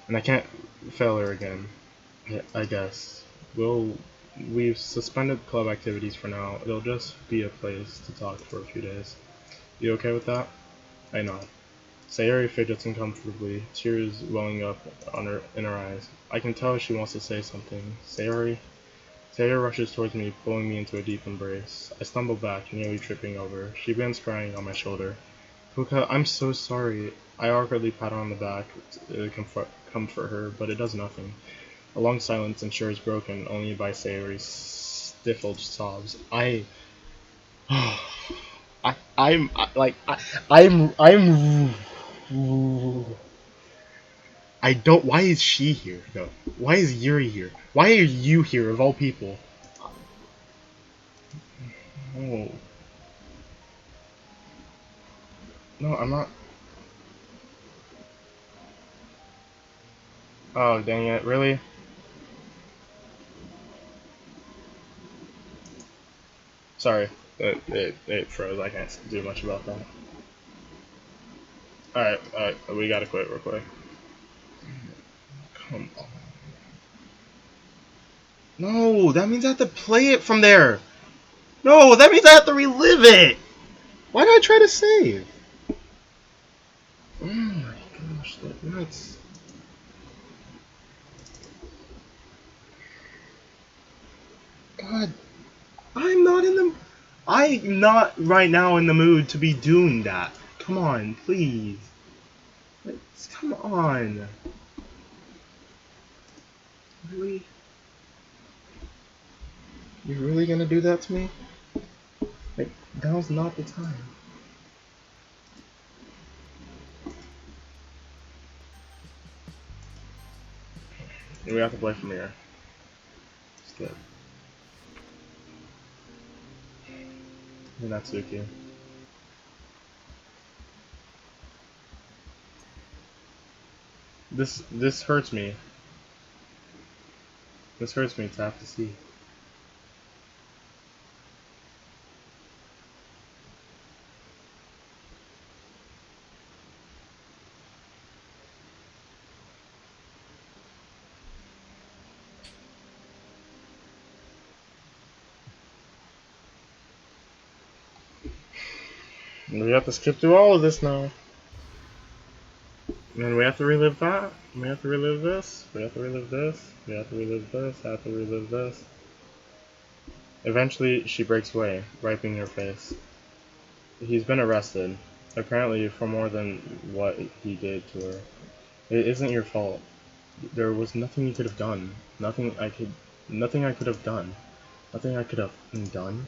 And I can't fail her again. I guess. We've suspended club activities for now. It'll just be a place to talk for a few days. You okay with that? I nod. Sayori fidgets uncomfortably, tears welling up in her eyes. I can tell she wants to say something. Sayori rushes towards me, pulling me into a deep embrace. I stumble back, nearly tripping over. She begins crying on my shoulder. Puka, I'm so sorry. I awkwardly pat her on the back to comfort her, but it does nothing. A long silence ensures broken only by Sayori's stifled sobs. I don't. Why is she here? No. Why is Yuri here? Why are you here of all people? Oh. No, I'm not. Oh, dang it. Really? Sorry. It froze. I can't do much about that. Alright. We gotta quit real quick. Come on. No, that means I have to play it from there. No, that means I have to relive it. Why did I try to save? Oh my gosh, that's... God, I'm not right now in the mood to be doing that. Come on, please. Come on. Really? You're really gonna do that to me? Like, now's not the time. We have to play from here. It's good. Natsuki. This hurts me. This hurts me to have to see. We have to skip through all of this now. And we have to relive that. We have to relive this. We have to relive this. We have to relive this. Have to relive this. Eventually, she breaks away, wiping her face. He's been arrested, apparently for more than what he did to her. It isn't your fault. There was nothing you could have done. Nothing I could have done. Nothing I could have done.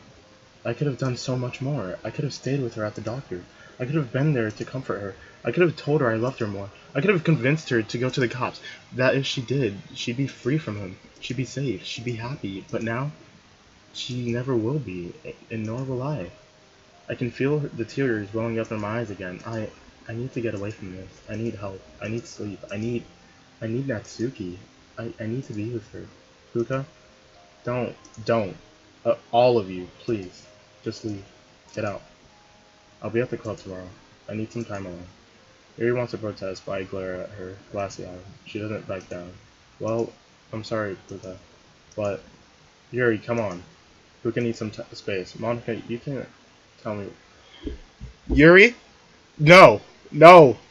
I could have done so much more. I could have stayed with her at the doctor. I could have been there to comfort her. I could have told her I loved her more. I could have convinced her to go to the cops. That if she did, she'd be free from him. She'd be safe. She'd be happy. But now, she never will be, and nor will I. I can feel the tears welling up in my eyes again. I need to get away from this. I need help. I need sleep. I need Natsuki. I need to be with her. Puka, don't. All of you, please. Just leave. Get out. I'll be at the club tomorrow. I need some time alone. Yuri wants to protest, but I glare at her, glassy-eyed. She doesn't back down. Well, I'm sorry, Puka, but... Yuri, come on. Puka needs some space. Monica, you can't tell me... Yuri? No!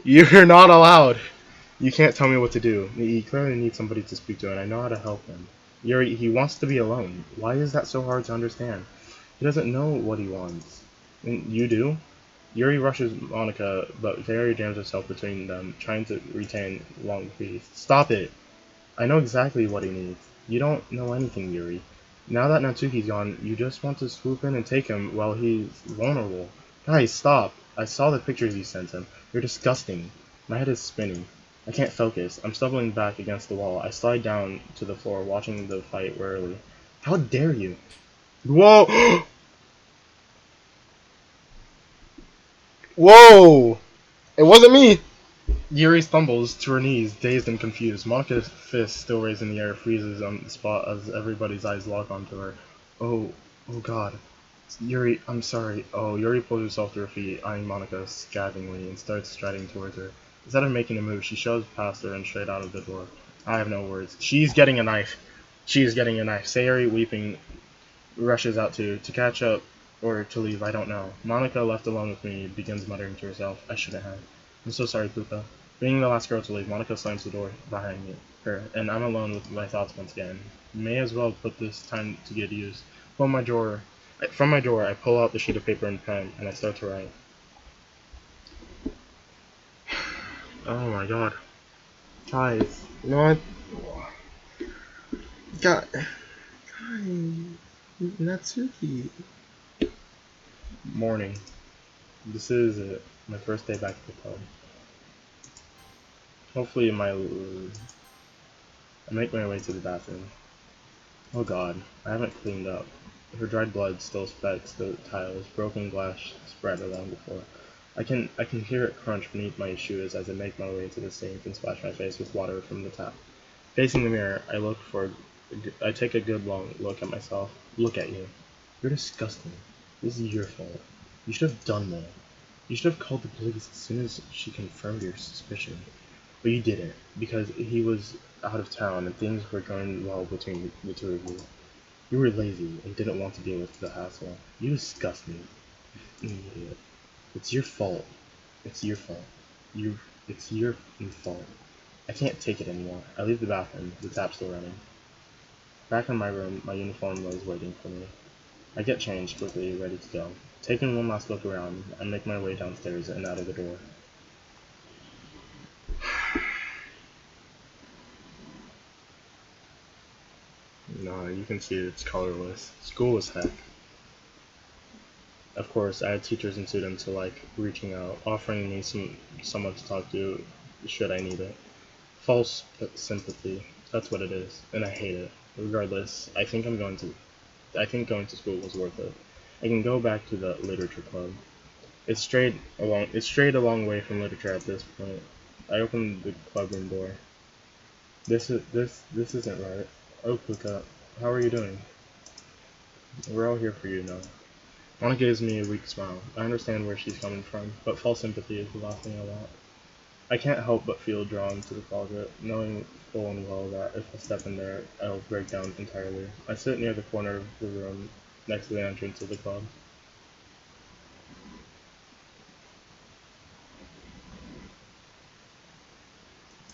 You're not allowed! You can't tell me what to do. He clearly needs somebody to speak to, and I know how to help him. Yuri, he wants to be alone. Why is that so hard to understand? He doesn't know what he wants. And you do? Yuri rushes Monica, but Sayori jams herself between them, trying to retain long peace. Stop it! I know exactly what he needs. You don't know anything, Yuri. Now that Natsuki's gone, you just want to swoop in and take him while he's vulnerable. Guys, stop! I saw the pictures you sent him. You're disgusting. My head is spinning. I can't focus. I'm stumbling back against the wall. I slide down to the floor, watching the fight warily. How dare you? Whoa! Whoa! It wasn't me! Yuri stumbles to her knees, dazed and confused. Monika's fist, still raised in the air, freezes on the spot as everybody's eyes lock onto her. Oh, oh God. Yuri, I'm sorry. Oh, Yuri pulls herself to her feet, eyeing Monika scathingly, and starts striding towards her. Instead of making a move, she shoves past her and straight out of the door. I have no words. She's getting a knife. She is getting a knife. Sayori, weeping, rushes out to catch up or to leave, I don't know. Monika, left alone with me, begins muttering to herself, I shouldn't have. I'm so sorry, Puka. Being the last girl to leave, Monika slams the door behind her, and I'm alone with my thoughts once again. May as well put this time to good use. From my drawer, I pull out the sheet of paper and pen, and I start to write. Oh my god. Guys, you know what? God. Natsuki. Morning. This is it. My first day back at the club. Hopefully I make my way to the bathroom. Oh god, I haven't cleaned up. Her dried blood still specks the tiles, broken glass spread along the floor. I can hear it crunch beneath my shoes as I make my way to the sink and splash my face with water from the tap. Facing the mirror, I take a good long look at myself. Look at you. You're disgusting. This is your fault. You should have done more. You should have called the police as soon as she confirmed your suspicion. But you didn't, because he was out of town and things were going well between the two of you. You were lazy and didn't want to deal with the hassle. You disgust me. You idiot. It's your fault. It's your fault. It's your fault. I can't take it anymore. I leave the bathroom, the tap still running. Back in my room, my uniform was waiting for me. I get changed quickly, ready to go. Taking one last look around, I make my way downstairs and out of the door. No, you can see it's colorless. School was heck. Of course, I had teachers and students alike reaching out, offering me someone to talk to should I need it. False sympathy. That's what it is, and I hate it. Regardless, I think going to school was worth it. I can go back to the literature club. It's strayed a long way from literature at this point. I opened the clubroom door. This isn't right. Oh, Puka, how are you doing? We're all here for you now. Anna gives me a weak smile. I understand where she's coming from, but false sympathy is the last thing I want. I can't help but feel drawn to the closet, knowing full and well that if I step in there, I'll break down entirely. I sit near the corner of the room, next to the entrance of the club.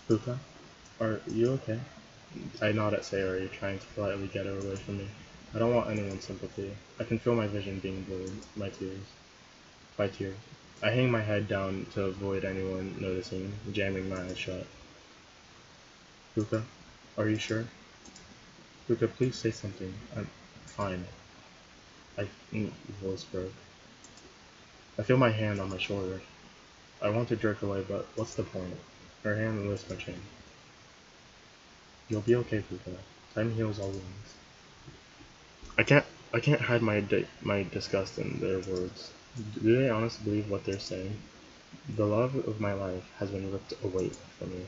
Puka, are you okay? I nod at Sayori, trying to politely get her away from me. I don't want anyone's sympathy. I can feel my vision being blurred by tears. I hang my head down to avoid anyone noticing, jamming my eyes shut. Puka, are you sure? Puka, please say something. I'm fine. My voice broke. I feel my hand on my shoulder. I want to jerk away, but what's the point? Her hand lifts my chin. You'll be okay, Puka. Time heals all wounds. I can't hide my disgust in their words. Do they honestly believe what they're saying? The love of my life has been ripped away from me.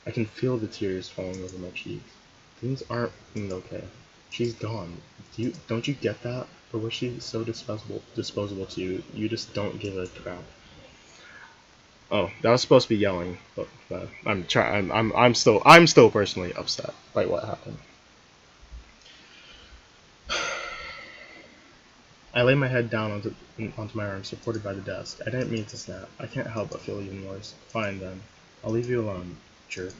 I can feel the tears falling over my cheeks. Things aren't okay. She's gone. Don't you get that? Or was she so disposable to you? You just don't give a crap. Oh, that was supposed to be yelling, but I'm still personally upset by what happened. I lay my head down onto my arm, supported by the desk. I didn't mean to snap. I can't help but feel even worse. Fine then. I'll leave you alone, jerk.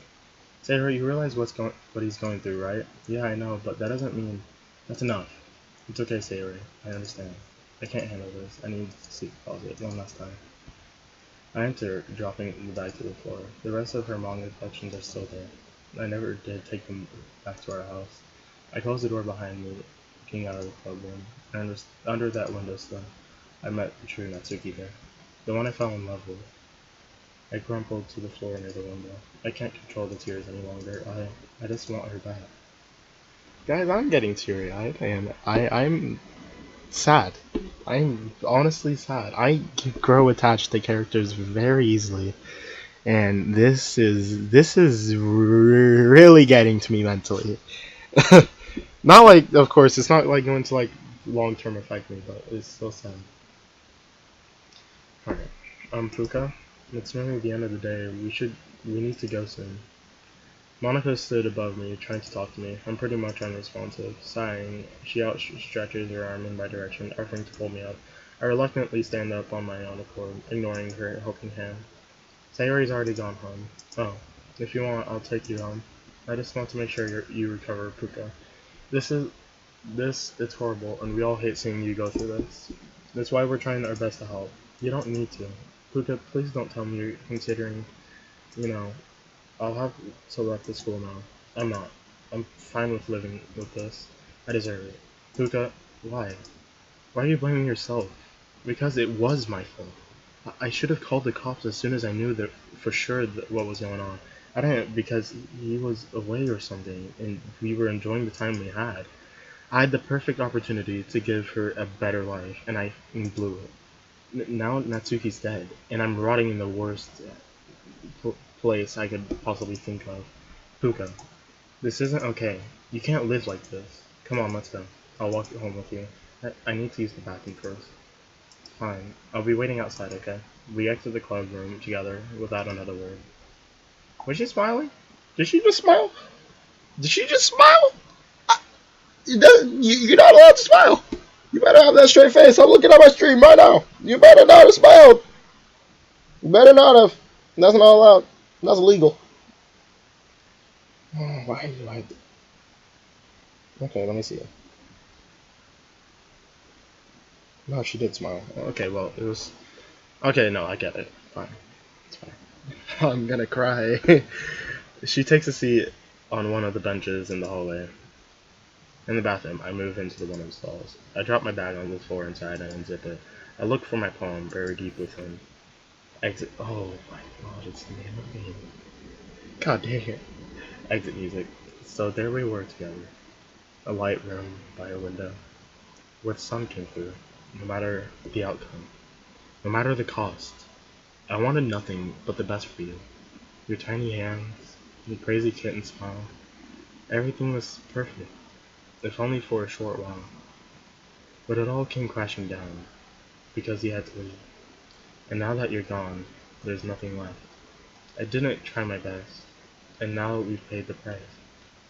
Sarah, you realize what he's going through, right? Yeah, I know, but that doesn't mean... That's enough. It's okay, Sayori. I understand. I can't handle this. I need to see the closet one last time. I enter, dropping the bag to the floor. The rest of her manga collections are still there. I never did take them back to our house. I closed the door behind me, looking out of the club room. And under that windowsill, I met the true Natsuki there. The one I fell in love with. I crumpled to the floor near the window. I can't control the tears any longer. I just want her back. Guys, I'm getting teary-eyed, and I'm sad. I'm honestly sad. I grow attached to characters very easily, and this is really getting to me mentally. Not like, of course, it's not like going to like long-term affect me, but it's still sad. Alright, Puka, it's nearly the end of the day. We need to go soon. Monica stood above me, trying to talk to me. I'm pretty much unresponsive. Sighing, she outstretches her arm in my direction, offering to pull me up. I reluctantly stand up on my own accord, ignoring her helping hand. Sayori's already gone home. Oh, if you want, I'll take you home. I just want to make sure you recover, Puka. It's horrible, and we all hate seeing you go through this. That's why we're trying our best to help. You don't need to. Puka, please don't tell me you're considering, you know, I'll have to let the school know. I'm not. I'm fine with living with this. I deserve it. Puka, why? Why are you blaming yourself? Because it was my fault. I should have called the cops as soon as I knew that for sure what was going on. I didn't because he was away or something, and we were enjoying the time we had. I had the perfect opportunity to give her a better life, and I blew it. Now Natsuki's dead, and I'm rotting in the worst place I could possibly think of. Puka, this isn't okay. You can't live like this. Come on, let's go. I'll walk you home with you. I need to use the bathroom first. Fine. I'll be waiting outside, okay? We exit the club room together without another word. Was she smiling? Did she just smile? Did she just smile? You're not allowed to smile. You better have that straight face. I'm looking at my stream right now. You better not have smiled. You better not have. That's not allowed. That's illegal. Oh, why do I... Okay, let me see it. No, she did smile. Okay, well, it was... Okay, no, I get it. Fine. It's fine. I'm gonna cry. She takes a seat on one of the benches in the hallway. In the bathroom, I move into the one of the stalls. I drop my bag on the floor inside and unzip it. I look for my poem buried deep within. Exit. Oh my god, it's the name of the game. God dang it. Exit music. So there we were together. A light room by a window, where the sun came through, no matter the outcome, no matter the cost. I wanted nothing but the best for you. Your tiny hands, your crazy kitten smile. Everything was perfect, if only for a short while. But it all came crashing down, because you had to leave. And now that you're gone, there's nothing left. I didn't try my best, and now we've paid the price.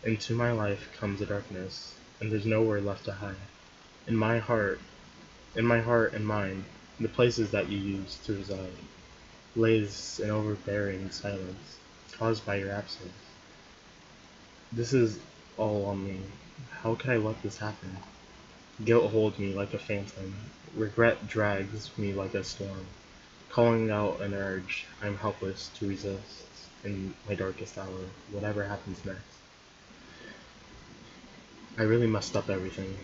Into my life comes the darkness, and there's nowhere left to hide. In my heart and mind, the places that you used to reside, lays an overbearing silence, caused by your absence. This is all on me. How could I let this happen? Guilt holds me like a phantom. Regret drags me like a storm, calling out an urge I'm helpless to resist in my darkest hour, whatever happens next. I really messed up everything.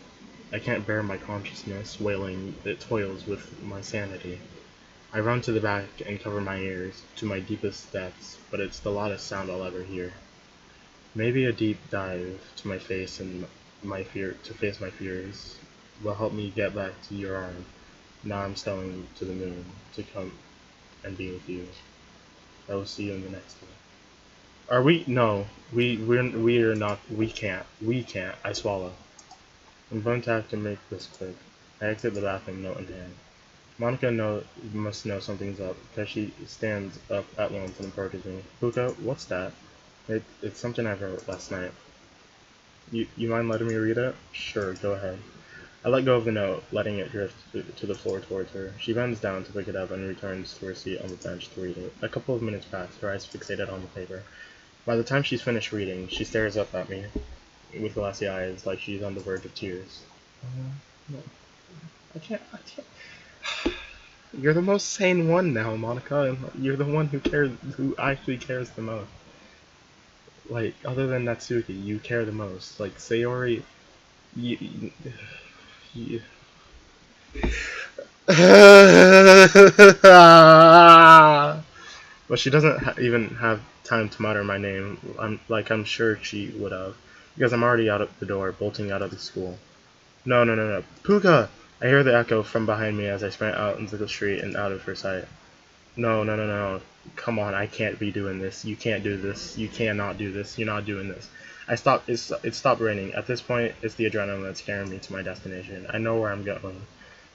I can't bear my consciousness wailing, it toils with my sanity. I run to the back and cover my ears to my deepest depths, but it's the loudest sound I'll ever hear. Maybe a deep dive to my face and to face my fears will help me get back to your arm. Now I'm sailing to the moon to come and be with you. I will see you in the next one. Are we? No, we are not. We can't. I swallow. I'm going to have to make this quick. I exit the bathroom, note in hand. Monica must know something's up, because she stands up at once and approaches me. Puka, what's that? It's something I wrote last night. You mind letting me read it? Sure, go ahead. I let go of the note, letting it drift to the floor towards her. She bends down to pick it up and returns to her seat on the bench to read it. A couple of minutes pass, her eyes fixated on the paper. By the time she's finished reading, she stares up at me with glassy eyes, like she's on the verge of tears. No. I can't. You're the most sane one now, Monica, and you're the one who actually cares the most. Like, other than Natsuki, you care the most. Like, Sayori, you But she doesn't even have time to mutter my name. I'm sure she would have, because I'm already out of the door, bolting out of the school. No, no, no, no, Puka! I hear the echo from behind me as I sprint out into the street and out of her sight. No, no, no, no. Come on, I can't be doing this. You can't do this. You cannot do this. You're not doing this. It stopped raining. At this point, it's the adrenaline that's carrying me to my destination. I know where I'm going,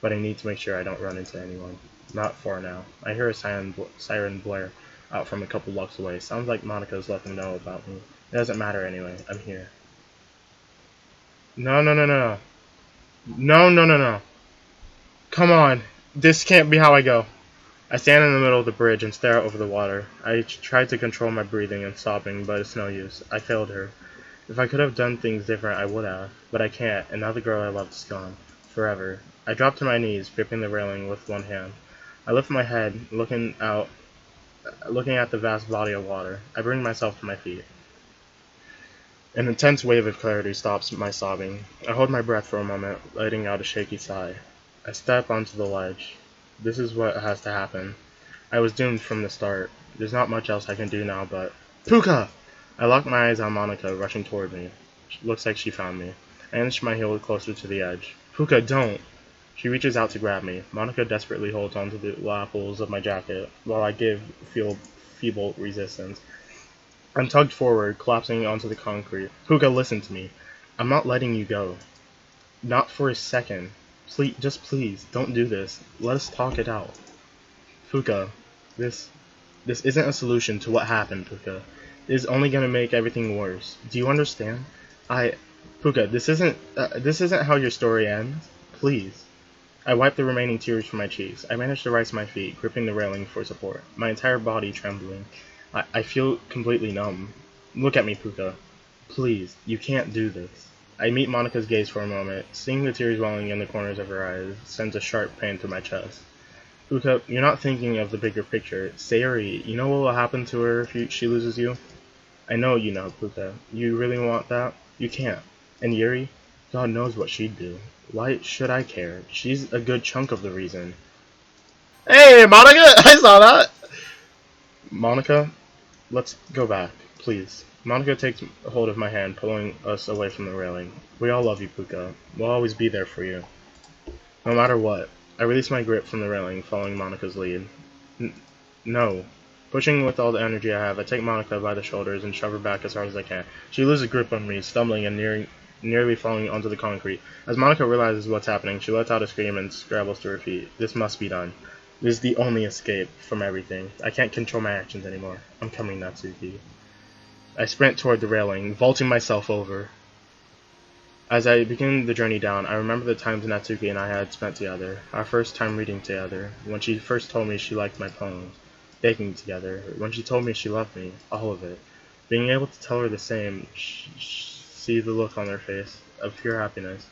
but I need to make sure I don't run into anyone. Not for now. I hear a siren blare out from a couple blocks away. Sounds like Monica's letting them know about me. It doesn't matter anyway. I'm here. No, no, no, no, no. No, no, no, no. Come on. This can't be how I go. I stand in the middle of the bridge and stare out over the water. I tried to control my breathing and sobbing, but it's no use. I failed her. If I could have done things different, I would have. But I can't, and now the girl I loved is gone. Forever. I drop to my knees, gripping the railing with one hand. I lift my head, looking at the vast body of water. I bring myself to my feet. An intense wave of clarity stops my sobbing. I hold my breath for a moment, letting out a shaky sigh. I step onto the ledge. This is what has to happen. I was doomed from the start. There's not much else I can do now, but... Puka! I lock my eyes on Monica, rushing toward me. Looks like she found me. I inch my heel closer to the edge. Puka, don't! She reaches out to grab me. Monica desperately holds onto the lapels of my jacket, while I give feeble resistance. I'm tugged forward, collapsing onto the concrete. Puka, listen to me. I'm not letting you go. Not for a second. Please, don't do this. Let us talk it out. Puka, this isn't a solution to what happened, Puka. It is only gonna make everything worse. Do you understand? Puka, this isn't how your story ends. Please. I wipe the remaining tears from my cheeks. I manage to rise to my feet, gripping the railing for support, my entire body trembling. I feel completely numb. Look at me, Puka. Please, you can't do this. I meet Monica's gaze for a moment. Seeing the tears welling in the corners of her eyes sends a sharp pain through my chest. Puka, you're not thinking of the bigger picture. Sayori, you know what will happen to her if she loses you? I know you know, Puka. You really want that? You can't. And Yuri? God knows what she'd do. Why should I care? She's a good chunk of the reason. Hey, Monica! I saw that! Monica, let's go back, please. Monica takes hold of my hand, pulling us away from the railing. We all love you, Puka. We'll always be there for you. No matter what. I release my grip from the railing, following Monica's lead. No. Pushing with all the energy I have, I take Monica by the shoulders and shove her back as hard as I can. She loses grip on me, stumbling and nearly falling onto the concrete. As Monica realizes what's happening, she lets out a scream and scrambles to her feet. This must be done. This is the only escape from everything. I can't control my actions anymore. I'm coming, Natsuki. I sprint toward the railing, vaulting myself over. As I begin the journey down, I remember the times Natsuki and I had spent together. Our first time reading together. When she first told me she liked my poems. Baking together. When she told me she loved me. All of it. Being able to tell her the same. See the look on her face. Of pure happiness.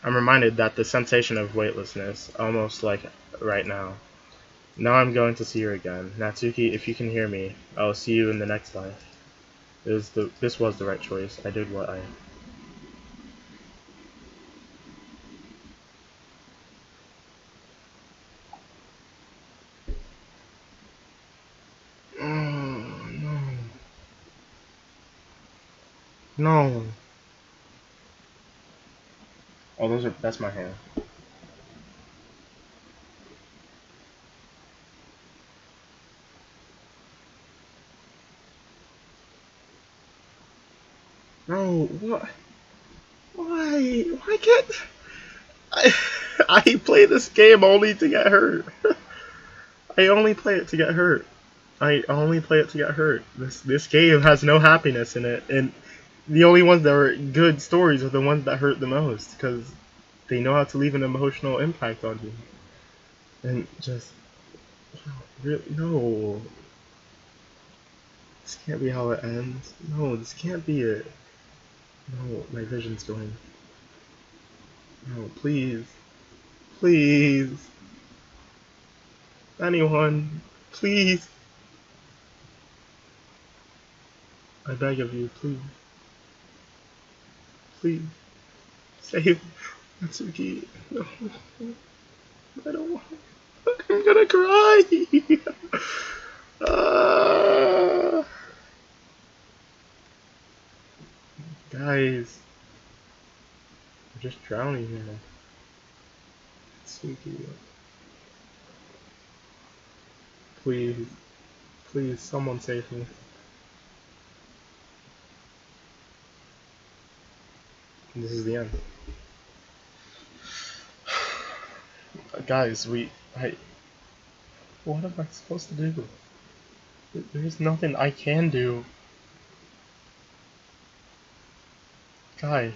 I'm reminded that the sensation of weightlessness. Almost like right now. Now I'm going to see her again. Natsuki, if you can hear me, I will see you in the next life. This was the right choice. I did what I... No. No. Oh, that's my hand. No, what? Why? Why can't I? I play this game only to get hurt. I only play it to get hurt. I only play it to get hurt. This game has no happiness in it, and the only ones that are good stories are the ones that hurt the most, because they know how to leave an emotional impact on you. And just, really, no. This can't be how it ends. No, this can't be it. No, my vision's going. No, please. Please. Anyone. Please. I beg of you, please. Please. Save Natsuki. No. I don't want. I'm gonna cry. uh, guys, we're just drowning here. Sneaky. Please, please, someone save me. This is the end. Guys, what am I supposed to do? There's nothing I can do. Guys.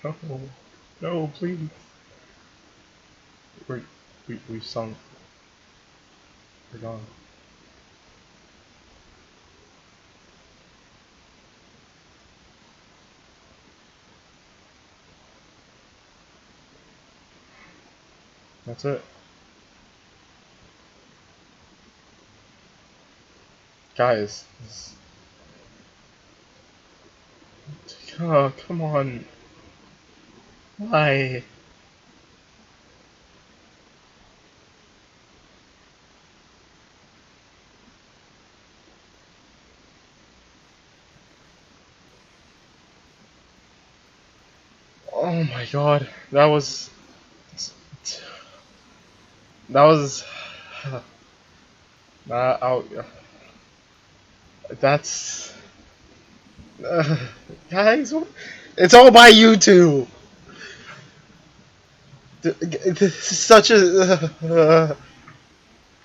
No. No, please. We've sunk. We're gone. That's it. Guys. Oh, come on. Why? Oh my god. That was... That was... That's... guys, it's all by you two! This is such a...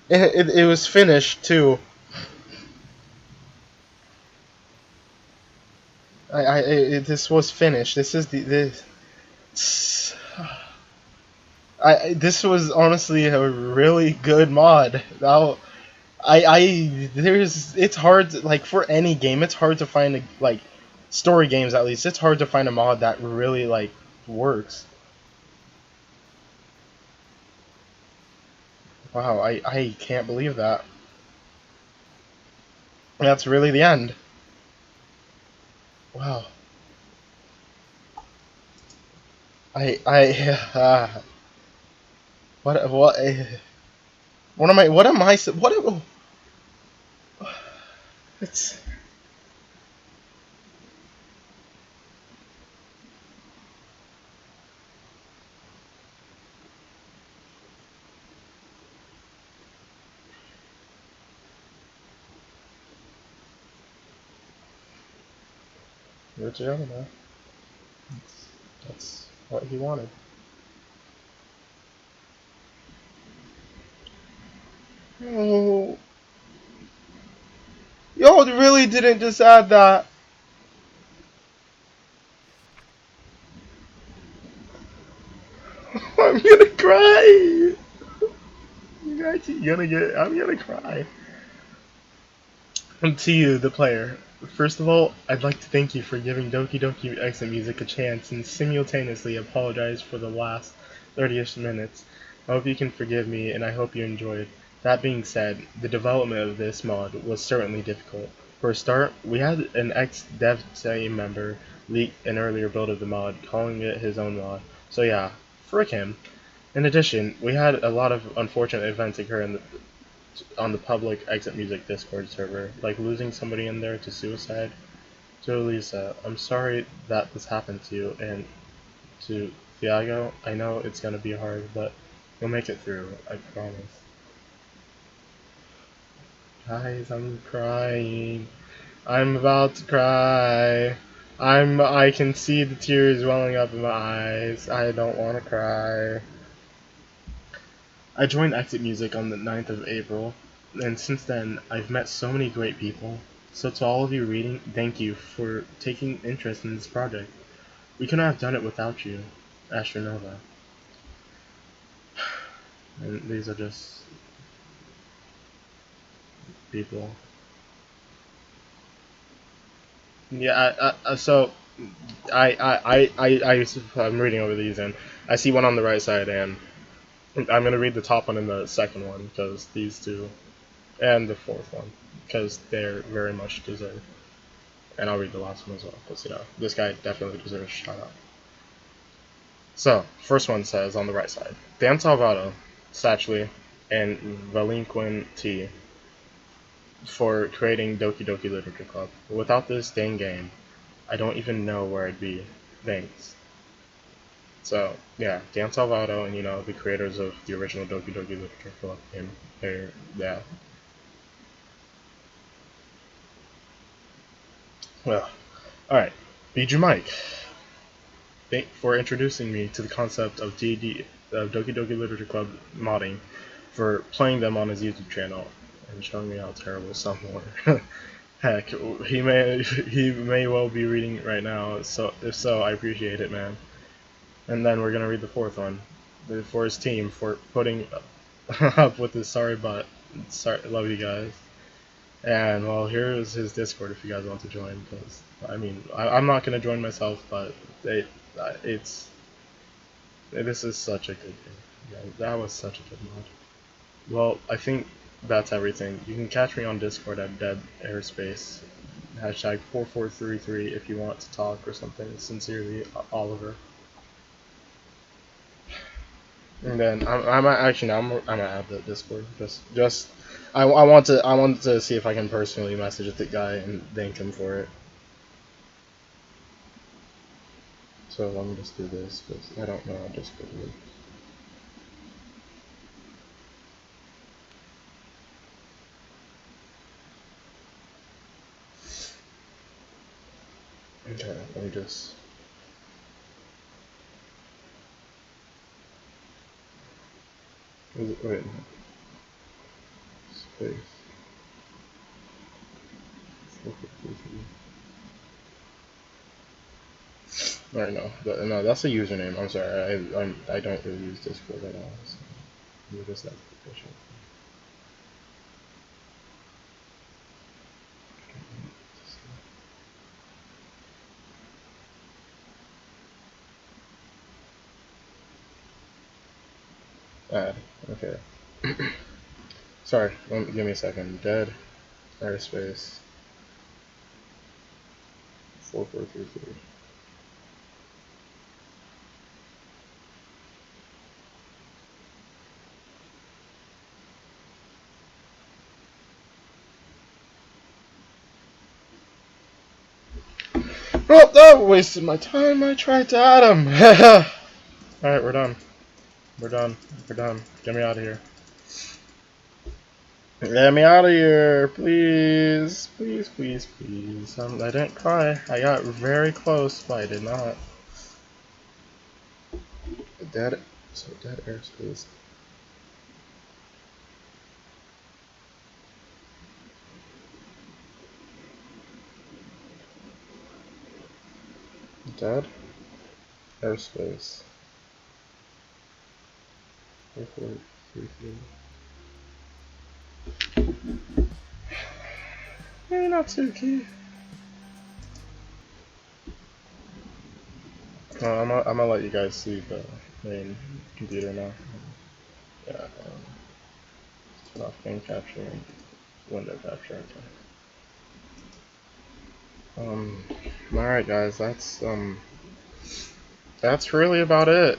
it was finished, too. This was finished. This is this was honestly a really good mod. Now, it's hard like for any game, it's hard to find like story games at least. It's hard to find a mod that really like works. Wow, I can't believe that. That's really the end. Wow. What it's Rich Yama. That's what he wanted. Oh, y'all really didn't just add that. I'm gonna cry. I'm gonna cry. And to you, the player. First of all, I'd like to thank you for giving Doki Doki exit music a chance and simultaneously apologize for the last 30ish minutes. I hope you can forgive me and I hope you enjoyed. That being said, the development of this mod was certainly difficult. For a start, we had an ex-dev team member leak an earlier build of the mod, calling it his own mod. So yeah, frick him. In addition, we had a lot of unfortunate events occur on the public exit music Discord server, like losing somebody in there to suicide. To Elisa, I'm sorry that this happened to you, and to Thiago, I know it's gonna be hard, but you'll make it through, I promise. Guys, I'm crying. I'm about to cry. I can see the tears welling up in my eyes. I don't want to cry. I joined Exit Music on the 9th of April, and since then, I've met so many great people. So to all of you reading, thank you for taking interest in this project. We couldn't have done it without you, Astronova. And these are just people. Yeah, so I'm reading over these, and I see one on the right side, and I'm gonna read the top one and the second one because these two, and the fourth one because they're very much deserved. And I'll read the last one as well because this guy definitely deserves a shout out. So, first one says on the right side, Dan Salvato, Satchley, and Valinquin T for creating Doki Doki Literature Club. Without this dang game, I don't even know where I'd be. Thanks. So, yeah, Dan Salvato and, the creators of the original Doki Doki Literature Club game. Yeah. Well, alright. Bijou Mike, thank for introducing me to the concept of Doki Doki Literature Club modding, for playing them on his YouTube channel, and showing me how terrible some were. Heck, he may well be reading it right now, so if so, I appreciate it, man. And then we're gonna read the fourth one, for his team for putting up with this sorry butt. Sorry, love you guys. And well, here is his Discord if you guys want to join. Because I'm not gonna join myself, but it's this is such a good game. Yeah, that was such a good mod. Well, I think that's everything. You can catch me on Discord at Dead Airspace, hashtag 4433 if you want to talk or something. Sincerely, Oliver. And then I'm gonna add the Discord. I wanted to see if I can personally message the guy and thank him for it. So let me just do this because I don't know how Discord works. Okay, let me just. Wait. Space. Alright, no, that's a username. I'm sorry, I don't really use Discord at all. So let me just add the official. Add. Okay. Sorry, give me a second. Dead airspace 4433. Well, that wasted my time. I tried to add him. Alright, we're done. We're done. We're done. Get me out of here. Get me out of here, please. Please, please, please. I didn't cry. I got very close, but I did not. Dead airspace. Dead airspace. 4433. Hey, Natsuki. I'm gonna let you guys see the main computer now. Yeah. Turn off game capture and window capture. Okay. Alright, guys. That's really about it.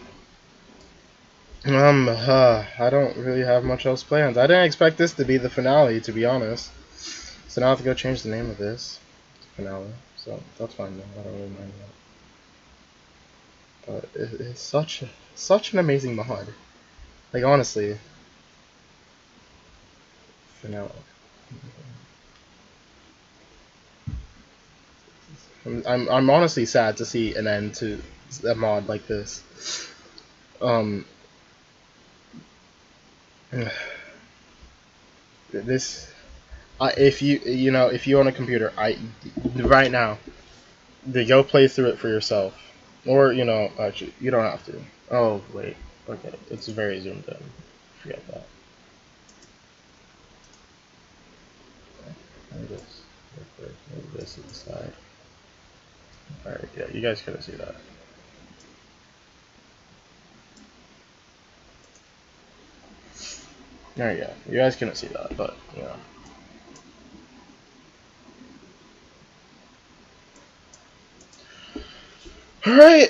I don't really have much else planned. I didn't expect this to be the finale, to be honest. So now I have to go change the name of this to finale. So that's fine though. I don't really mind that. But it's such an amazing mod. Like honestly, finale. I'm honestly sad to see an end to a mod like this. This, if you own a computer, right now, go play through it for yourself, or actually you don't have to. Oh wait, okay, it's very zoomed in. Forget that. Let me just move this to the side. All right, yeah, you guys couldn't see that. Alright, yeah, you guys couldn't see that, but Alright,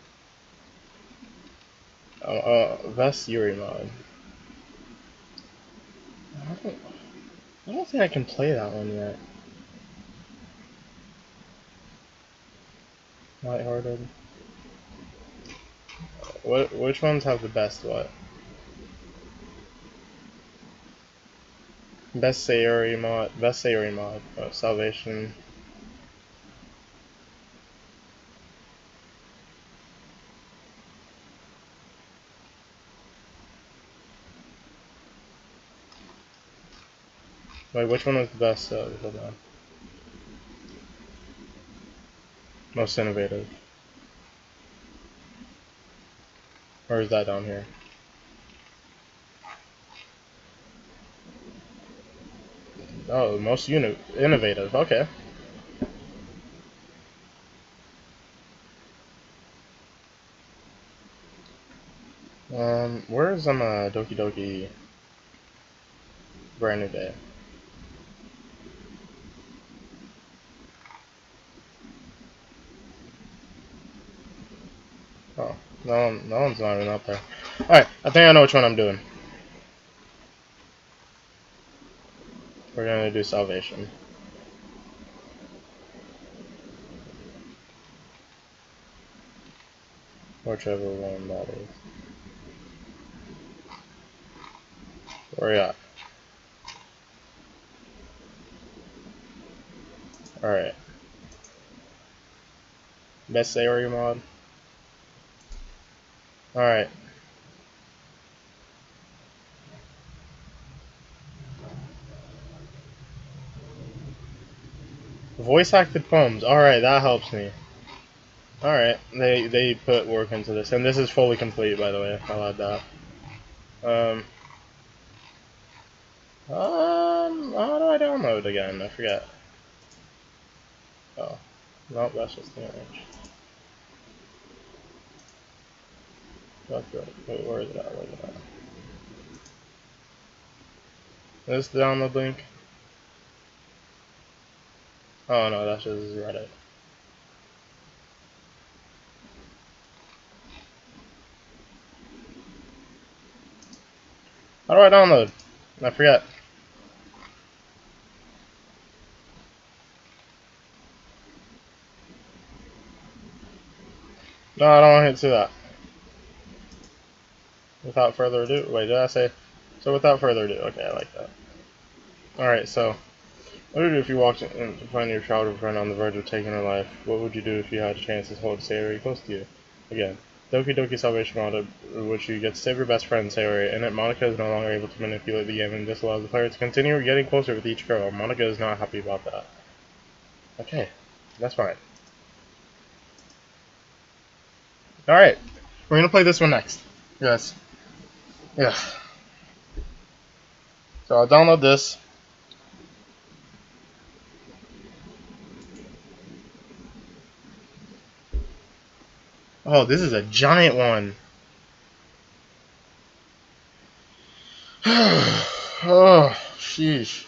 Best Yuri mod. I don't think I can play that one yet. Lighthearted. Which ones have the best what? Best Sayori mod. Best Sayori mod. Salvation. Wait, which one was the best? Hold on. Most innovative. Or is that down here? Oh, most innovative. Okay. Where's Doki Doki Brand New Day? Oh, no one's not even up there. Alright, I think I know which one I'm doing. We're gonna do Salvation. Whichever one that is. Where you at? Alright. Best Sayori mod? Alright. Voice acted poems. Alright, that helps me. Alright, they put work into this. And this is fully complete, by the way. I'll add that. How do I download again? I forget. Oh. Nope, that's just the image. That's good. Wait, where is it at? Where is it at? Is this the download link? Oh no, that's just Reddit. How do I download? I forget. No, I don't want to hit that. Without further ado, wait, did I say? So without further ado, okay, I like that. Alright, so, what would you do if you walked in to find your childhood friend on the verge of taking her life? What would you do if you had a chance to hold Sayori close to you? Again, Doki Doki Salvation mod, in which you get to save your best friend, Sayori, and it Monica is no longer able to manipulate the game and this allows the player to continue getting closer with each girl. Monica is not happy about that. Okay, that's fine. Alright, we're gonna play this one next. Yes. Yeah. So I'll download this. Oh, this is a giant one. Oh, sheesh.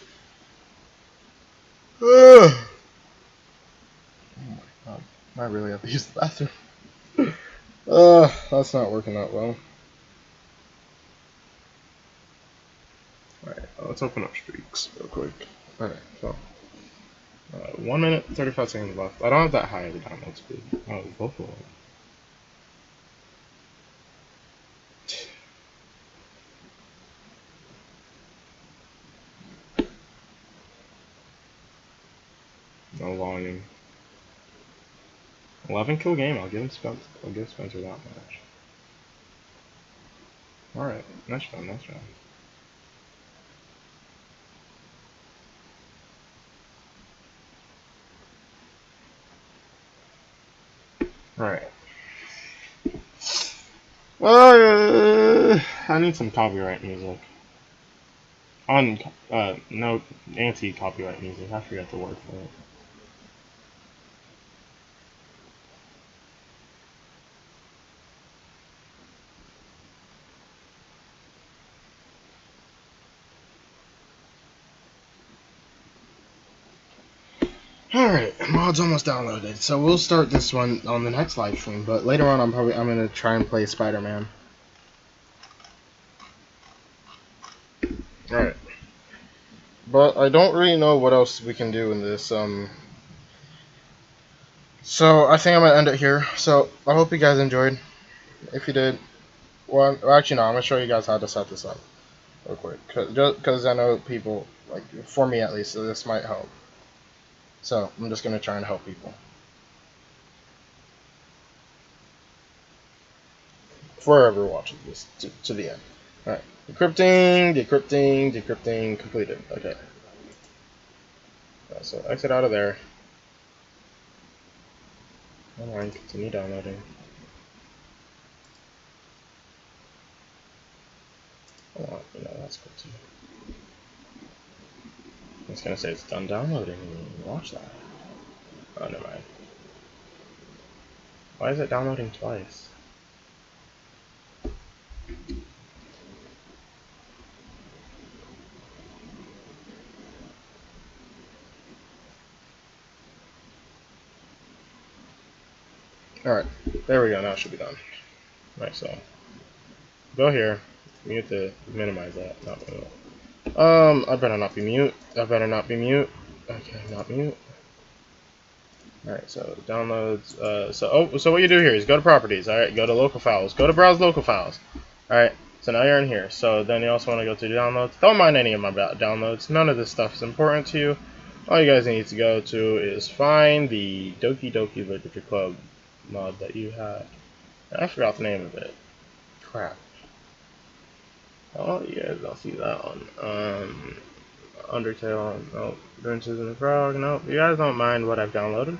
Oh my god. I really have to use the bathroom. That's not working out well. Alright, let's open up streaks real quick. Alright, so 1 minute, 35 seconds left. I don't have that high of a download speed. Oh, both of them. No volume. 11 kill game. I'll give Spencer that much. All right, nice round, nice round. All right. Well, I need some copyright music. No, anti-copyright music. I forget the word for it. Alright, mod's almost downloaded, so we'll start this one on the next live stream, but later on I'm gonna try and play Spider-Man. Alright. But I don't really know what else we can do in this. So I think I'm gonna end it here. So I hope you guys enjoyed. If you did, well actually no, I'm gonna show you guys how to set this up real quick, because I know people, like for me at least, so this might help. So I'm just gonna try and help people. Forever watching this to the end. Alright. Decrypting completed. Okay. So exit out of there. Online, continue downloading. Oh, that's cool too. It's gonna say it's done downloading. Watch that. Oh, never mind. Why is it downloading twice? Alright, there we go, now it should be done. Right, so go here, minimize that, I better not be mute. Okay, not mute. Alright, so downloads, so what you do here is go to properties, alright, go to local files, go to browse local files. Alright, so now you're in here. So then you also want to go to downloads. Don't mind any of my downloads, none of this stuff is important to you. All you guys need to go to is find the Doki Doki Literature Club mod that you had. I forgot the name of it. Crap. Oh, you guys don't see that one. Undertale, nope. Adventures in the Frog, nope. You guys don't mind what I've downloaded.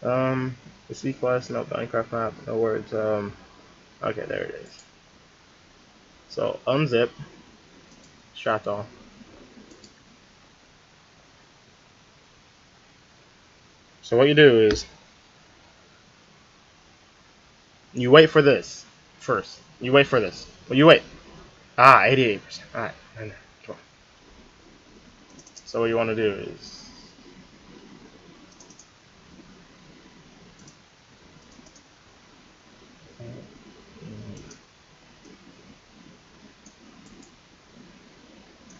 The Sequest, nope. Minecraft map, no words. Okay, there it is. So, unzip. Shut off. So what you do is, you wait for this first. You wait for this. Well, you wait. 88%. Alright, I know. Come on. So what you want to do is,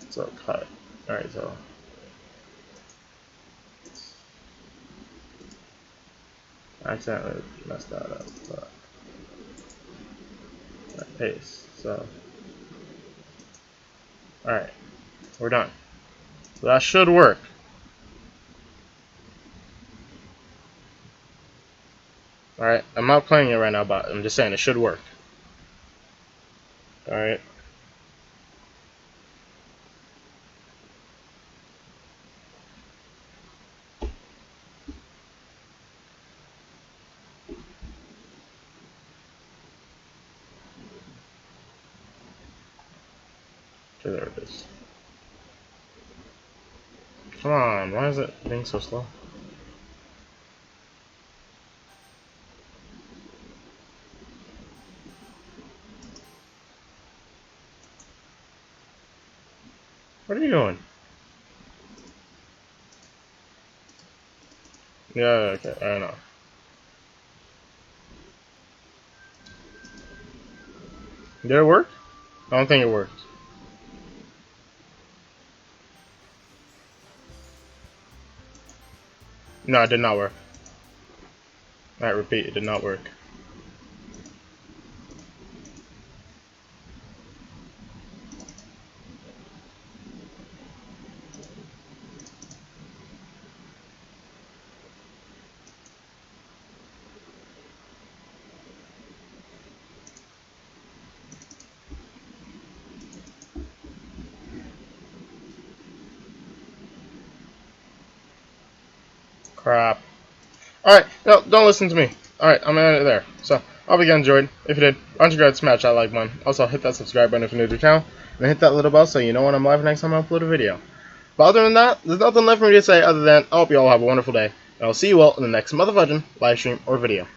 so cut. Alright, so I accidentally messed that up, but paste. So alright, we're done. So that should work. Alright, I'm not playing it right now, but I'm just saying it should work. Alright. Okay, there it is. Come on, why is it being so slow? What are you doing? Yeah, okay, I know. Did it work? I don't think it worked. No, it did not work. I repeat, it did not work. Crap. Alright, no, don't listen to me. Alright, I'm gonna end it there. So, I hope you guys enjoyed. If you did, why don't you guys smash that like button. Also, hit that subscribe button if you're new to the channel. And hit that little bell so you know when I'm live next time I upload a video. But other than that, there's nothing left for me to say other than I hope you all have a wonderful day. And I'll see you all in the next motherfucking live stream or video.